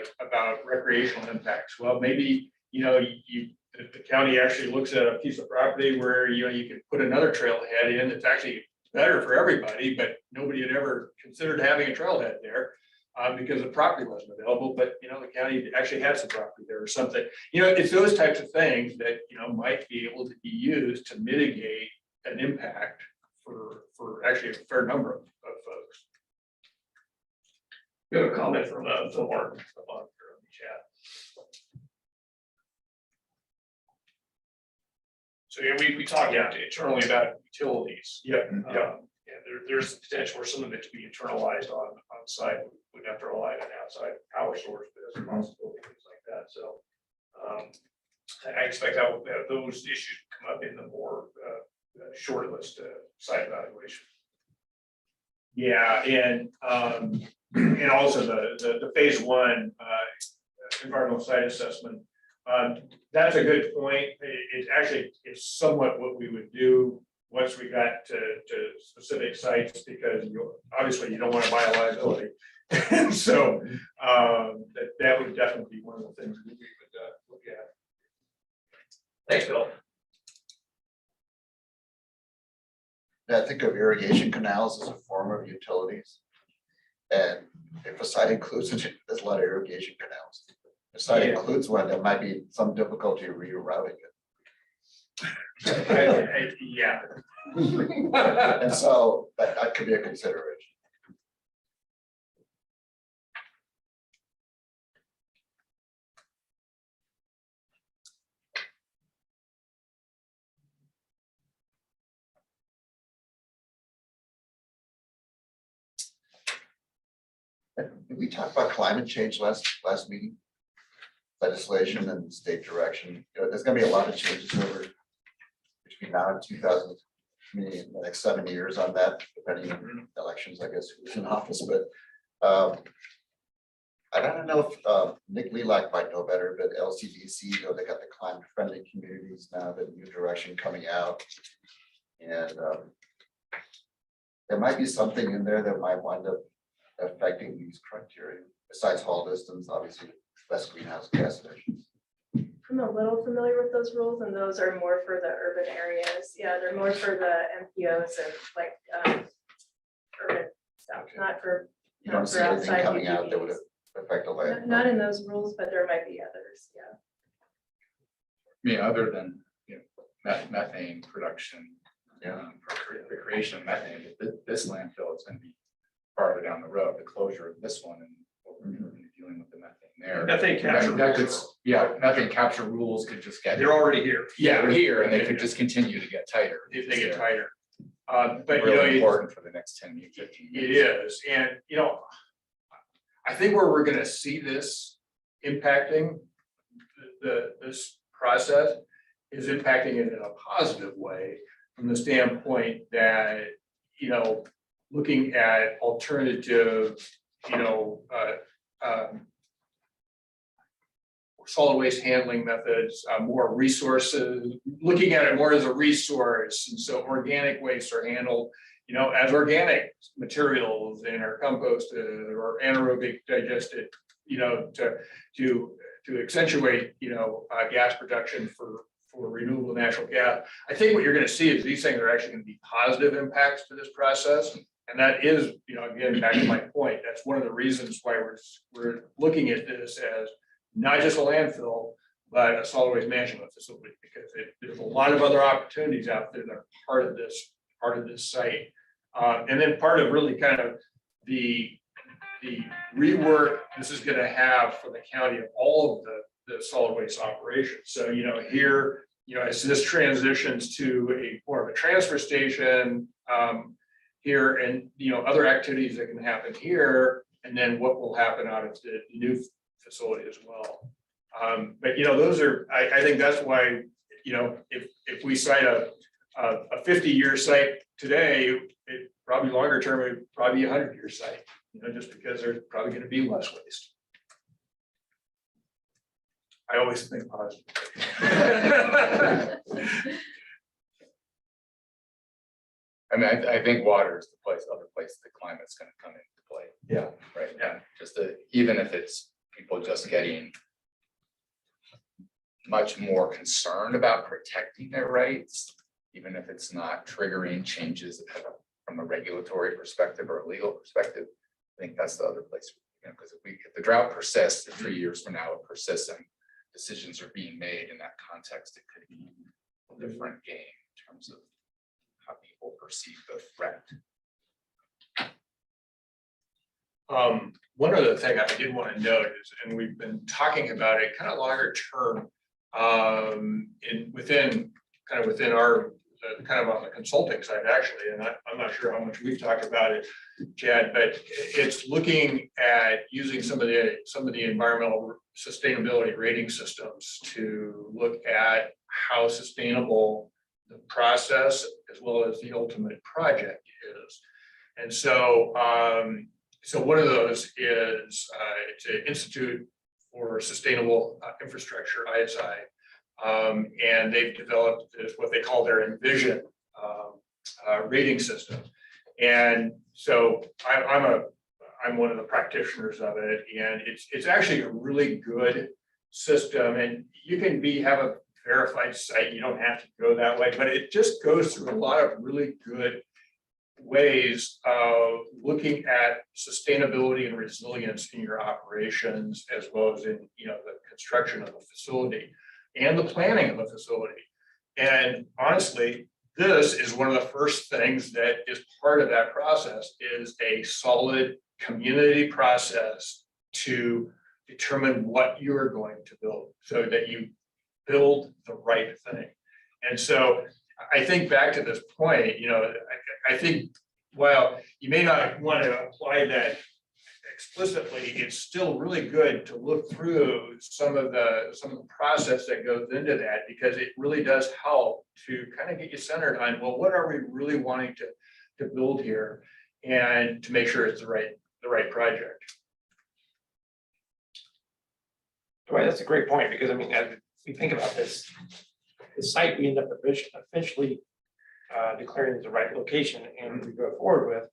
A: recreational impacts. Well, maybe, you know, the county actually looks at a piece of property where, you know, you could put another trailhead in that's actually better for everybody, but nobody had ever considered having a trailhead there. Because the property wasn't available, but you know, the county actually had some property there or something. You know, it's those types of things that, you know, might be able to be used to mitigate an impact for actually a fair number of folks. We have a comment from Phil Martin on the chat. So yeah, we talked internally about utilities. Yeah. There's potential for some of it to be internalized on site. We'd have to rely on an outside power source, but there's a possibility, things like that. So I expect that those issues come up in the more short list site evaluation. Yeah, and also the phase one environmental site assessment. That's a good point. It's somewhat what we would do once we got to specific sites, because obviously you don't want to buy a liability. And so that would definitely be one of the things we would look at. Thanks, Bill.
J: I think of irrigation canals as a form of utilities. And if a site includes, there's a lot of irrigation canals. If a site includes one, there might be some difficulty rerouting it.
A: Yeah.
J: And so that could be a consideration. Did we talk about climate change last meeting? Legislation and state direction. You know, there's gonna be a lot of changes over between now and 2000, maybe in the next 7 years on that, depending on elections, I guess, who's in office, but I don't know if Nick Lilac might know better, but LCDC, you know, they got the climate friendly communities now, the new direction coming out. And there might be something in there that might wind up affecting these criteria, besides haul distance, obviously, less greenhouse gas emissions.
D: I'm a little familiar with those rules, and those are more for the urban areas. Yeah, they're more for the MPOs and like urban stuff, not for.
J: You don't see anything coming out that would affect the land.
D: Not in those rules, but there might be others, yeah.
H: I mean, other than, you know, methane production, for creation of methane, this landfill is gonna be farther down the road, the closure of this one, and what we're gonna be dealing with the methane there.
A: Methane capture
H: methane capture rules could just get.
A: They're already here.
H: Yeah, they're here, and they could just continue to get tighter.
A: If they get tighter. But you know,
H: Really important for the next 10, 15
A: it
H: years.
A: is, and you know, I think where we're gonna see this impacting this process is impacting it in a positive way, from the standpoint that, you know, looking at alternative, you know,
C: solid waste handling methods, more resources, looking at it more as a resource. And so organic wastes are handled, as organic materials and are composted or anaerobic digested, to accentuate, gas production for renewable natural gas. I think what you're going to see is these things are actually going to be positive impacts to this process. And that is, again, back to my point, that's one of the reasons why we're looking at this as not just a landfill, but a solid waste management facility, because there's a lot of other opportunities out there that are part of this site. And then part of really kind of the rework this is going to have for the county of all of the solid waste operations. So, here, as this transitions to a more of a transfer station, here and, other activities that can happen here, and then what will happen out of the new facility as well. But, those are, I think that's why, if we cite a 50-year site today, it probably longer term, it would probably be a 100-year site, just because there's probably going to be less waste. I always think positive.
H: I mean, I think water is the other place the climate's gonna come into play.
C: Yeah.
H: Right, yeah, even if it's people just getting much more concerned about protecting their rights, even if it's not triggering changes from a regulatory perspective or a legal perspective, I think that's the other place, because if the drought persists, if 3 years from now it persists and decisions are being made in that context, it could be a different game in terms of how people perceive the threat.
C: One other thing I did want to note is, and we've been talking about it kind of longer term, within our kind of on the consulting side, actually, and I'm not sure how much we've talked about it, Chad, but it's looking at using some of the environmental sustainability rating systems to look at how sustainable the process as well as the ultimate project is. And so, so one of those is to Institute for Sustainable Infrastructure, ISI. And they've developed this, what they call their Envision rating system. And so I'm one of the practitioners of it, and it's actually a really good system. And you can have a verified site, you don't have to go that way, but it just goes through a lot of really good ways of looking at sustainability and resilience in your operations, as well as in the construction of the facility and the planning of the facility. And honestly, this is one of the first things that is part of that process, is a solid community process to determine what you're going to build, so that you build the right thing. And so I think back to this point, I think while you may not want to apply that explicitly, it's still really good to look through some of the process that goes into that, because it really does help to kind of get you centered on, well, what are we really wanting to build here, and to make sure it's the right project.
L: Right, that's a great point, because I mean, as we think about this, the site we end up eventually declaring as the right location and we go forward with,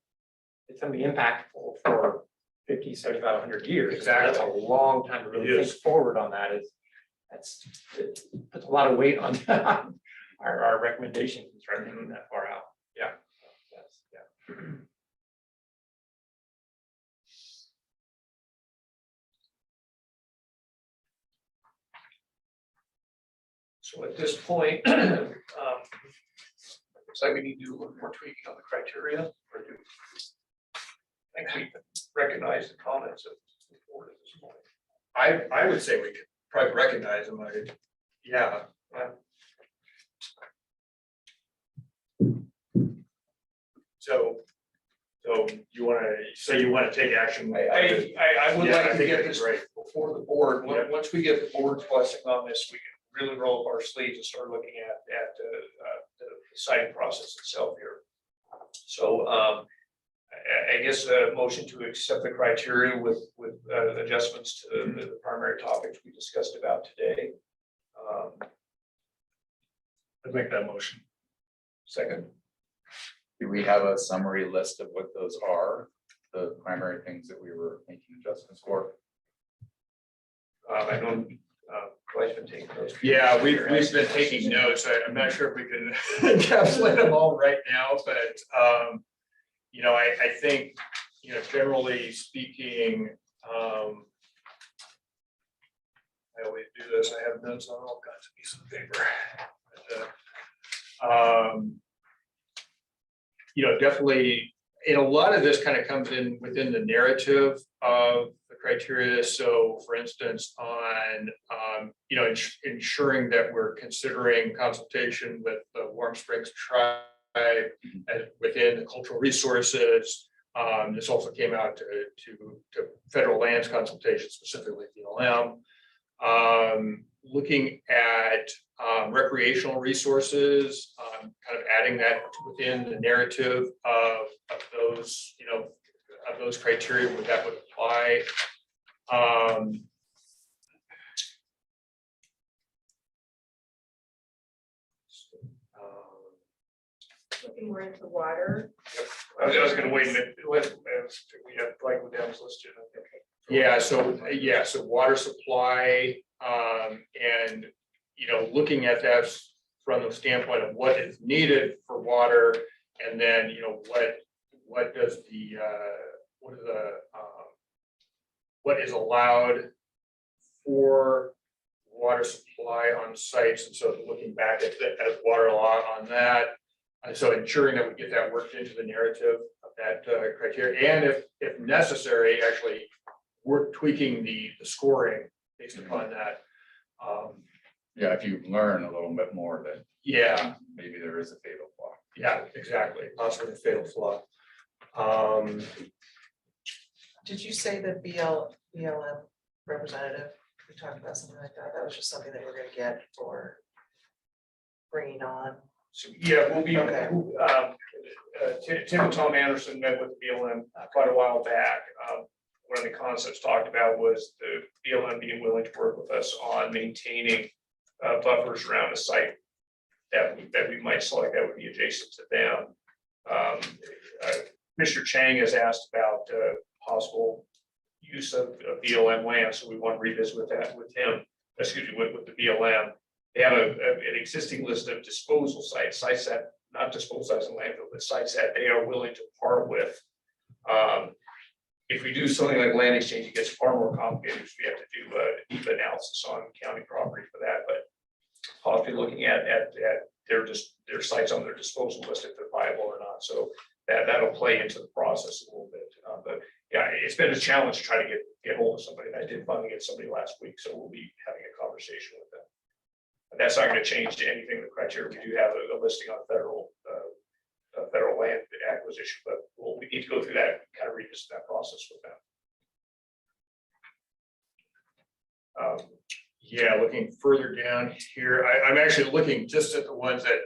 L: it's going to be impactful for 50, 75, 100 years.
C: Exactly.
L: That's a long time to really think forward on that. It puts a lot of weight on our recommendations, right, thinking that far out.
C: Yeah.
L: Yes, yeah.
A: So at this point, looks like we need to do a little more tweaking on the criteria. Or do I think we can recognize the comments of the board at this point.
C: I would say we could probably recognize them. Yeah. So you want to take action?
A: I would
C: Yeah,
A: like
C: I
A: to
C: think
A: get
C: that'd be
A: this
C: great.
A: before the board.
C: Yeah.
A: Once we get the board's blessing on this, we can really roll up our sleeves and start looking at the siting process itself here. So I guess a motion to accept the criteria with adjustments to the primary topics we discussed about today.
M: I'd make that motion.
A: Second,
H: Do we have a summary list of what those are, the primary things that we were making adjustments for?
A: I know, Dwight's been taking notes.
C: Yeah, we've been taking notes. I'm not sure if we can encapsulate them all right now, but, you know, I think, you know, generally speaking, I always do this. I have notes on all kinds of pieces of paper. But, you know, definitely, and a lot of this kind of comes in within the narrative of the criteria. So for instance, on, you know, ensuring that we're considering consultation with the Warm Springs tribe within the cultural resources. This also came out to federal lands consultation, specifically BLM. Looking at recreational resources, kind of adding that within the narrative of those, you know, of those criteria where that would apply.
D: Looking more into water.
A: I was gonna wait a minute. We have like go down this list.
C: Yeah, so water supply, and, you know, looking at that from the standpoint of what is needed for water, and then, you know, what does the, what is allowed for water supply on sites, and so looking back at water law on that. And so ensuring that we get that worked into the narrative of that criteria, and if necessary, actually we're tweaking the scoring based upon that.
H: Yeah, if you learn a little bit more that
C: Yeah,
H: maybe there is a fatal flaw.
C: yeah, exactly, possibly a fatal flaw.
F: Did you say the BLM representative? We talked about something like that. That was just something that we're gonna get for bringing on.
A: So, yeah, we'll be,
F: Okay.
A: Tim and Tom Anderson met with BLM quite a while back. One of the concepts talked about was the BLM being willing to work with us on maintaining buffers around a site that we might select that would be adjacent to them. Mr. Chang has asked about possible use of BLM land, so we want to revisit with that with him, excuse me, with the BLM. They have an existing list of disposal sites that, not disposal sites in landfill, but sites that they are willing to part with. If we do something like land exchange, it gets far more complicated, because we have to do a deep analysis on county property for that, but possibly looking at their sites on their disposal list, if they're viable or not, so that'll play into the process a little bit, but yeah, it's been a challenge to try to get hold of somebody, and I did finally get somebody last week, so we'll be having a conversation with them. But that's not gonna change anything, the criteria, we do have a listing on federal land acquisition, but we need to go through that, kind of revisit that process with them. Yeah, looking further down here, I'm actually looking just at the ones that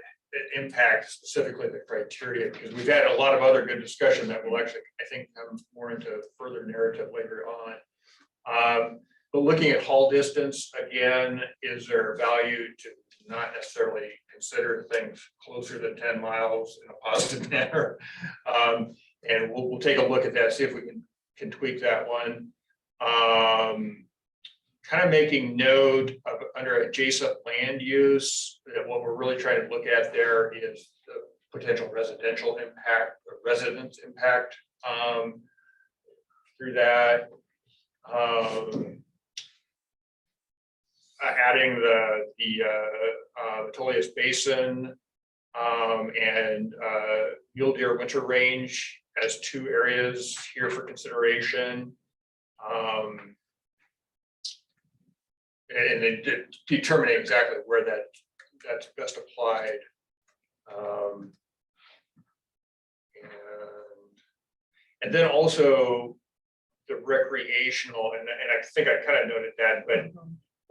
A: impact specifically the criteria, because we've had a lot of other good discussion that will actually, I think, come more into further narrative later on. But looking at haul distance, again, is there value to not necessarily consider things closer than 10 miles in a positive manner? And we'll take a look at that, see if we can tweak that one. Kind of making note of under adjacent land use, that what we're really trying to look at there is the potential residential impact, or residence impact through that. Adding the Metolius Basin and Mule Deer Winter Range as two areas here for consideration. And then determining exactly where that's best applied. And then also the recreational, and I think I kind of noted that, but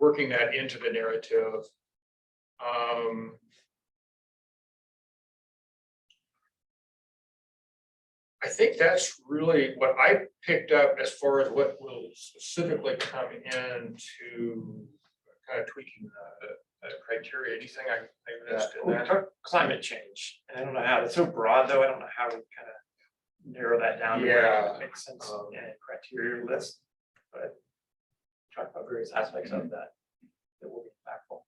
A: working that into the narrative. I
C: think that's really what I picked up as far as what will specifically come into kind of tweaking the criteria. Anything I missed in
L: We
C: that?
L: talked climate change, and I don't know how, it's so broad though, I don't know how we kind of narrow that down. to where
C: Yeah.
L: it makes sense in a criteria list, but talk about various aspects of that that will be impactful.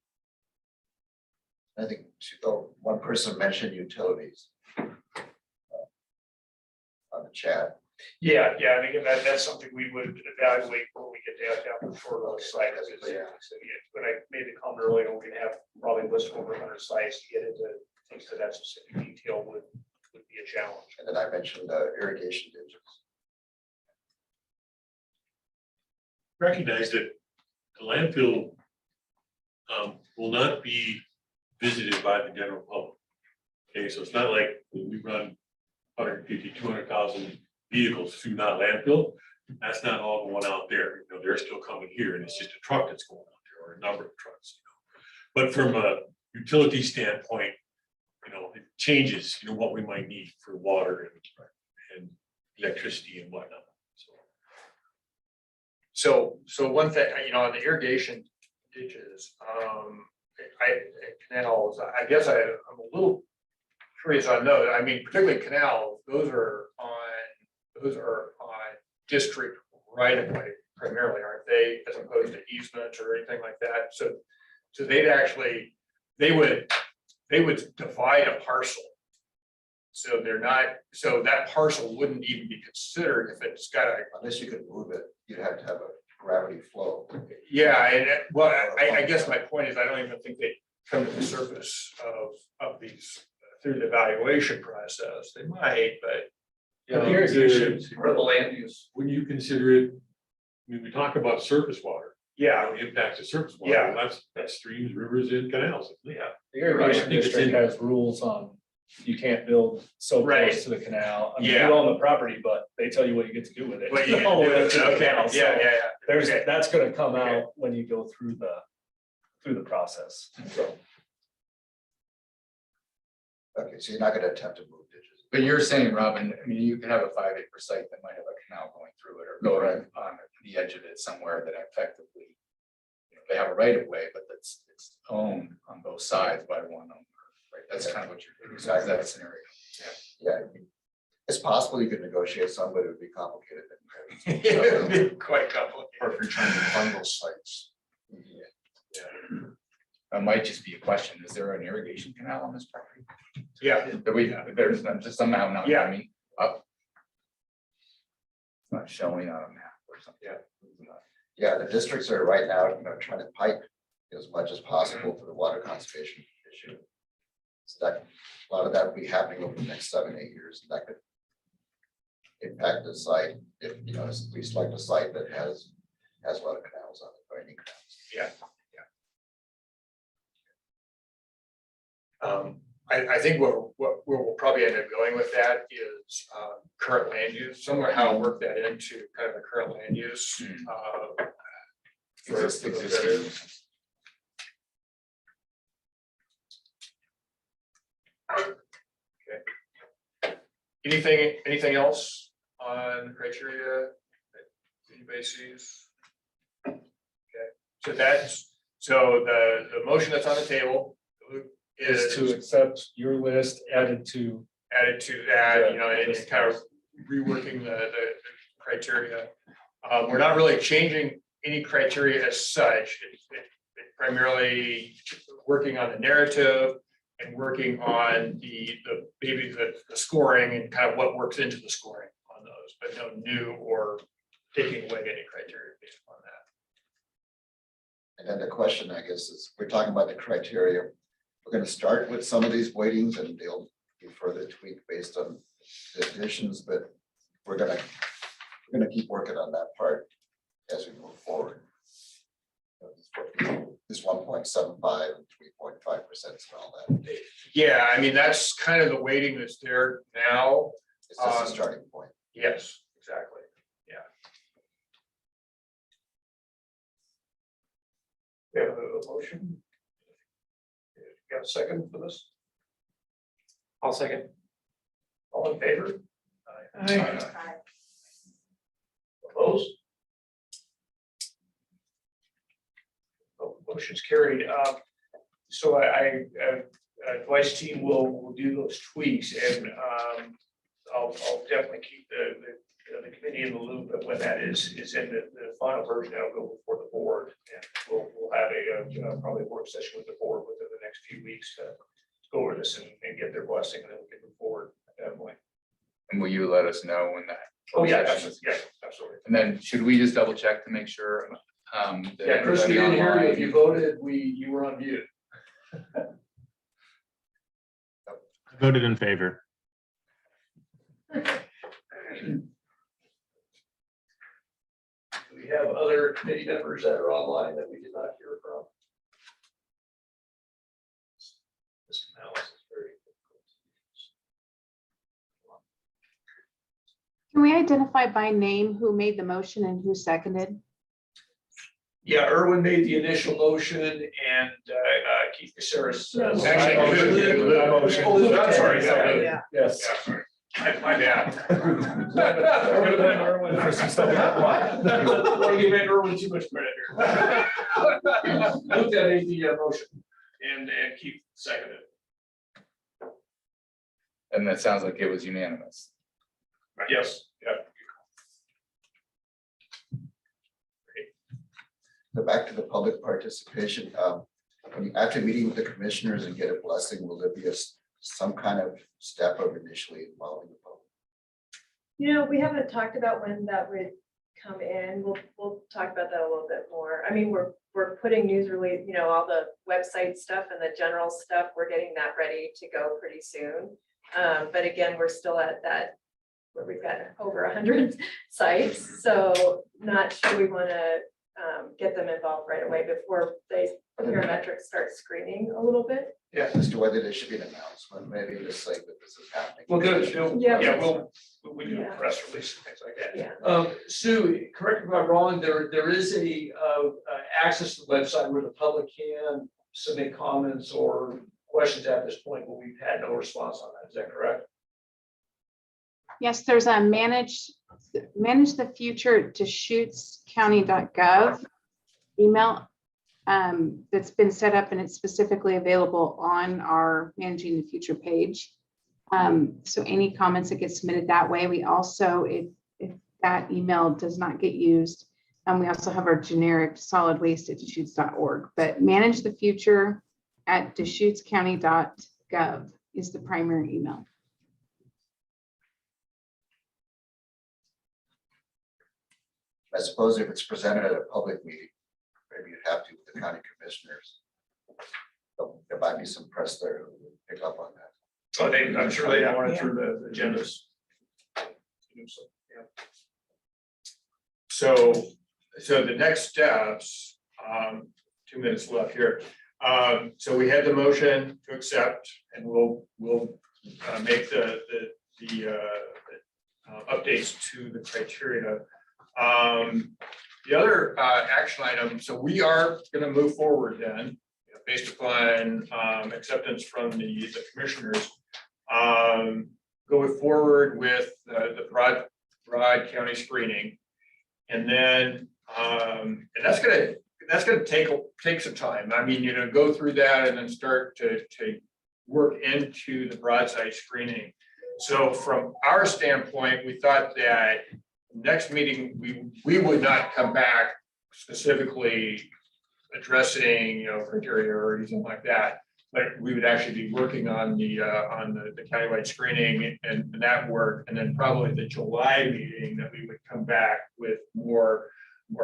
J: I think one person mentioned utilities. On the chat.
A: Yeah, I think that's something we would evaluate when we get down for those sites. When I made the comment earlier, we're gonna have probably list over 100 sites to get into things to that specific detail would be a challenge.
J: And then I mentioned irrigation ditches.
I: Recognize that the landfill will not be visited by the general public. Okay, so it's not like when we run 150, 200,000 vehicles through that landfill. That's not all going out there. They're still coming here, and it's just a truck that's going out there, or a number of trucks. But from a utility standpoint, it changes, what we might need for water and electricity and whatnot.
C: So one thing, on the irrigation ditches, canals, I guess I'm a little curious on those. I mean, particularly canals, those are on district right of way primarily, aren't they, as opposed to easements or anything like that? So they would divide a parcel. So so that parcel wouldn't even be considered if it's got a.
J: Unless you could move it, you'd have to have a gravity flow.
C: Yeah, and well, I guess my point is, I don't even think they come to the surface of these through the evaluation process. They might, but.
I: Yeah,
A: The irrigation, part of the land use.
I: When you consider it, we talk about surface water.
C: Yeah.
I: Impacts of surface water.
C: Yeah.
I: That's streams, rivers, and canals.
C: Yeah.
M: The irrigation
I: I think it's
M: district
I: in-
M: has rules on, you can't build so
C: Right.
M: close to the canal. I mean,
C: Yeah.
M: you own the property, but they tell you what you get to do with it.
C: What you get to
M: All the
C: do
M: way
C: with
M: to
C: it.
M: the
C: Okay,
M: canal. So
C: yeah.
M: There's,
C: Okay.
M: that's gonna come
C: Okay.
M: out when you go through the process, so.
J: Okay, so you're not gonna attempt to move ditches.
H: But you're saying, Robin, I mean, you can have a 5-acre site that might have a canal going through it or going on the edge of it somewhere that effectively, they have a right of way, but it's owned on both sides by one owner, right? That's kind of what you're doing. Exactly that scenario.
J: Yeah, it's possible you could negotiate some, but it would be complicated.
C: It would be quite complicated.
G: Or if you're trying to bundle sites.
H: It might just be a question, is there an irrigation canal on this property?
C: Yeah.
H: There's just somehow not
C: Yeah.
H: coming up. It's not showing on a map or something.
J: Yeah, the districts are right now, trying to pipe as much as possible for the water conservation issue. So that, a lot of that will be happening over the next 7-8 years, and that could impact the site if, we select a site that has a lot of canals on it, or any canals.
C: Yeah. I think where we'll probably end up going with that is current land use, somewhere how to work that into kind of the current land use. For those areas. Okay. Anything else on criteria that anybody sees? Okay, so the motion that's on the table
M: Is to accept your list added to.
C: added to that, and kind of reworking the criteria. We're not really changing any criteria as such. It's primarily working on the narrative and working on the scoring and kind of what works into the scoring on those, but no new or taking away any criteria based upon that.
J: And then the question, I guess, is we're talking about the criteria. We're going to start with some of these weightings and they'll be further tweaked based on the additions, but we're going to keep working on that part as we move forward. This 1.75 and 3.5% and all that.
C: Yeah, I mean, that's kind of the weighting that's there now.
J: It's just a starting point.
C: Yes, exactly. Yeah. We have a motion. You got a second for this?
L: I'll second.
C: All in favor? Aye.
A: Opposed? Motion's carried. So Dwight's team will do those tweaks and I'll definitely keep the committee in the loop of when that is in the final version. That'll go before the board and we'll have a probably a work session with the board within the next few weeks to go over this and get their blessing and then we can move forward at that point.
H: And will you let us know when that?
A: Oh, yeah,
H: session is?
A: absolutely.
H: And then should we just double check to make sure? That
A: Yeah, Chris, we
H: everybody
A: didn't hear you. If
H: online-
A: you voted, you were on mute.
B: I voted in favor.
A: Do we have other committee members that are online that we did not hear from? This analysis is very
S: Can we identify by name who made the motion and who seconded?
A: Yeah, Erwin made the initial motion and Keith Caceres. I'm sorry.
F: Yeah.
A: Yes. My bad. That would have been Erwin for some stuff. What? You made Erwin too much credit here. Looked at the motion and Keith seconded.
H: And that sounds like it was unanimous.
A: Yes, yeah.
J: So back to the public participation, when you, after meeting with the commissioners and get a blessing, will there be some kind of step of initially involving the public?
D: You know, we haven't talked about when that would come in. We'll talk about that a little bit more. I mean, we're putting news release, you know, all the website stuff and the general stuff, we're getting that ready to go pretty soon. But again, we're still at that where we've got over 100 sites. So not sure we want to get them involved right away before parametrics start screening a little bit.
A: Yeah.
J: As to whether there should be an announcement, maybe just say that this is happening.
A: Well, good. We do
D: Yeah.
A: a press release and things like that.
D: Yeah.
A: Sue, correct me if I'm wrong, there is a access to the website where the public can submit comments or questions at this point, but we've had no response on that. Is that correct?
S: Yes, there's a manage the future DeschutesCounty.gov email that's been set up and it's specifically available on our Managing the Future page. So any comments that get submitted that way, we also, if that email does not get used, we also have our generic solid waste at Deschutes.org, but Manage the Future at DeschutesCounty.gov is the primary email.
J: I suppose if it's presented at a public meeting, maybe you'd have to with the county commissioners. So there might be some press there who would pick up on that.
A: Oh, I'm sure they monitor the agendas.
C: So the next steps, 2 minutes left here. So we had the motion to accept and we'll make the updates to the criteria. The other action item, so we are going to move forward then, based upon acceptance from the commissioners, going forward with the broad county screening. And then, and that's gonna take some time. I mean, go through that and then start to work into the broadside screening. So from our standpoint, we thought that next meeting, we would not come back specifically addressing, criteria or anything like that. But we would actually be working on the countywide screening and that work, and then probably the July meeting that we would come back with more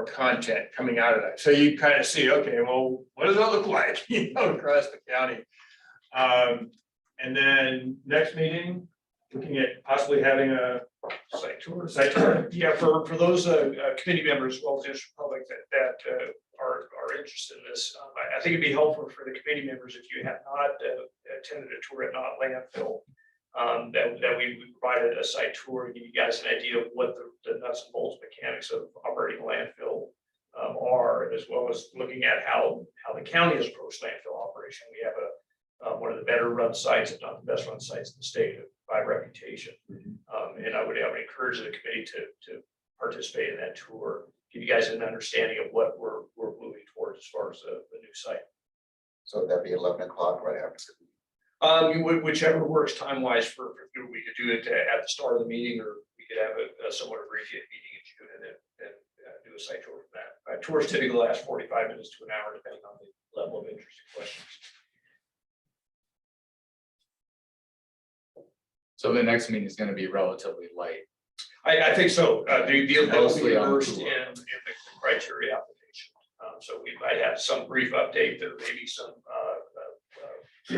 C: content coming out of that. So you kind of see, okay, well, what does that look like, across the county? And then next meeting, looking at possibly having a site tour. Yeah, for those committee members, as well as the public that are interested in this, I think it'd be helpful for the committee members if you have not attended a tour at Knott Landfill, that we provided a site tour, give you guys an idea of what the nuts and bolts mechanics of operating a landfill are, as well as looking at how the county has approached landfill operation. We have one of the better run sites, if not the best run sites in the state by reputation.
A: And I would encourage the committee to participate in that tour, give you guys an understanding of what we're moving towards as far as the new site.
J: So that'd be 11 o'clock right after.
A: Whichever works time wise for, we could do it at the start of the meeting, or we could have a somewhat abbreviated meeting in June and then do a site tour for that. Tours typically last 45 minutes to an hour, depending on the level of interest and questions.
H: So the next meeting is gonna be relatively light.
A: I think so. The
H: Mostly on
A: immersed
H: tour.
A: in the criteria application. So we might have some brief update. There may be some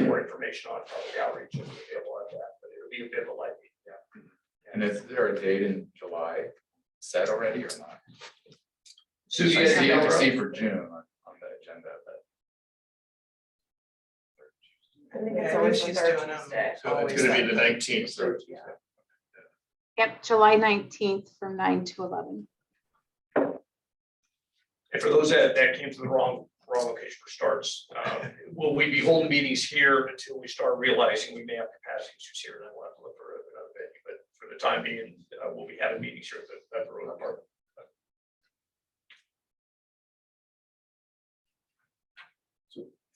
A: more information on public outreach available at that, but it'll be a bit of a light meeting, yeah.
H: And is there a date in July set already or not?
A: Susie,
H: I see,
A: yeah,
H: I see for June on the agenda, but.
E: I think
F: Yeah,
E: it's always the
F: she's
E: third
F: doing 'em.
E: Tuesday.
C: So it's gonna be the 19th.
S: Yep, July 19th from 9 to 11.
A: And for those that came to the wrong location for starts, will we be holding meetings here until we start realizing we may have capacity issues here, and then we'll have to look for another venue, but for the time being, we'll be having meetings here at the road apartment.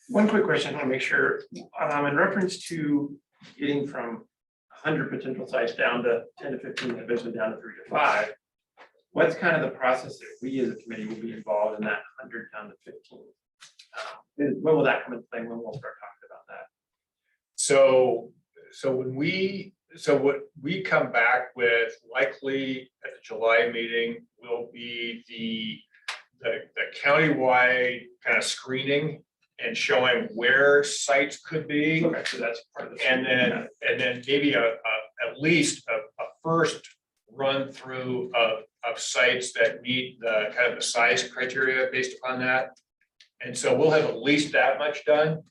L: One quick question, I want to make sure, in reference to getting from 100 potential sites down to 10 to 15, and eventually down to 3 to 5. What's kind of the process that we as a committee will be involved in that 100 down to 15? When will that come into play? When we'll start talking about that?
C: So what we come back with likely at the July meeting will be the countywide kind of screening and showing where sites could be.
L: Okay, so that's part of the.
C: And then maybe at least a first run through of sites that meet the kind of the size criteria based upon that. And so we'll have at least that much done,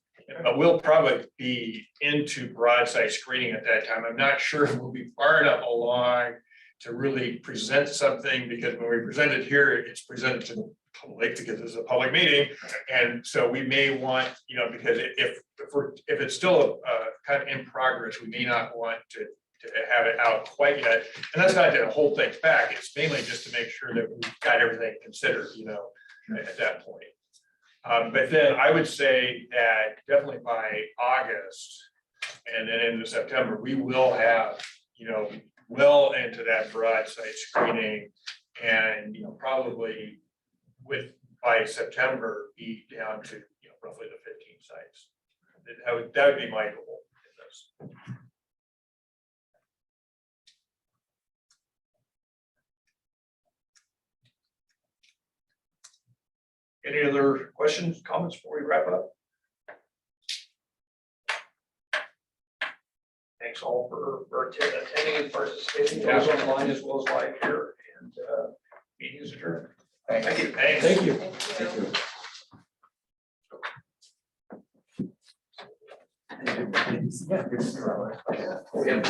C: but we'll probably be into broad site screening at that time. I'm not sure we'll be far enough along to really present something, because when we present it here, it's presented to the public because it's a public meeting. And so we may want, because if it's still kind of in progress, we may not want to have it out quite yet. And that's not to hold things back. It's mainly just to make sure that we've got everything considered, at that point. But then I would say that definitely by August and then into September, we will have, well into that broad site screening, and, probably by September, be down to, roughly the 15 sites. That would be my goal in this. Any other questions, comments before we wrap up? Thanks all for attending and participating, those online as well as live here, and meeting is adjourned. Thank you. Thanks.
L: Thank you.
A: Yeah.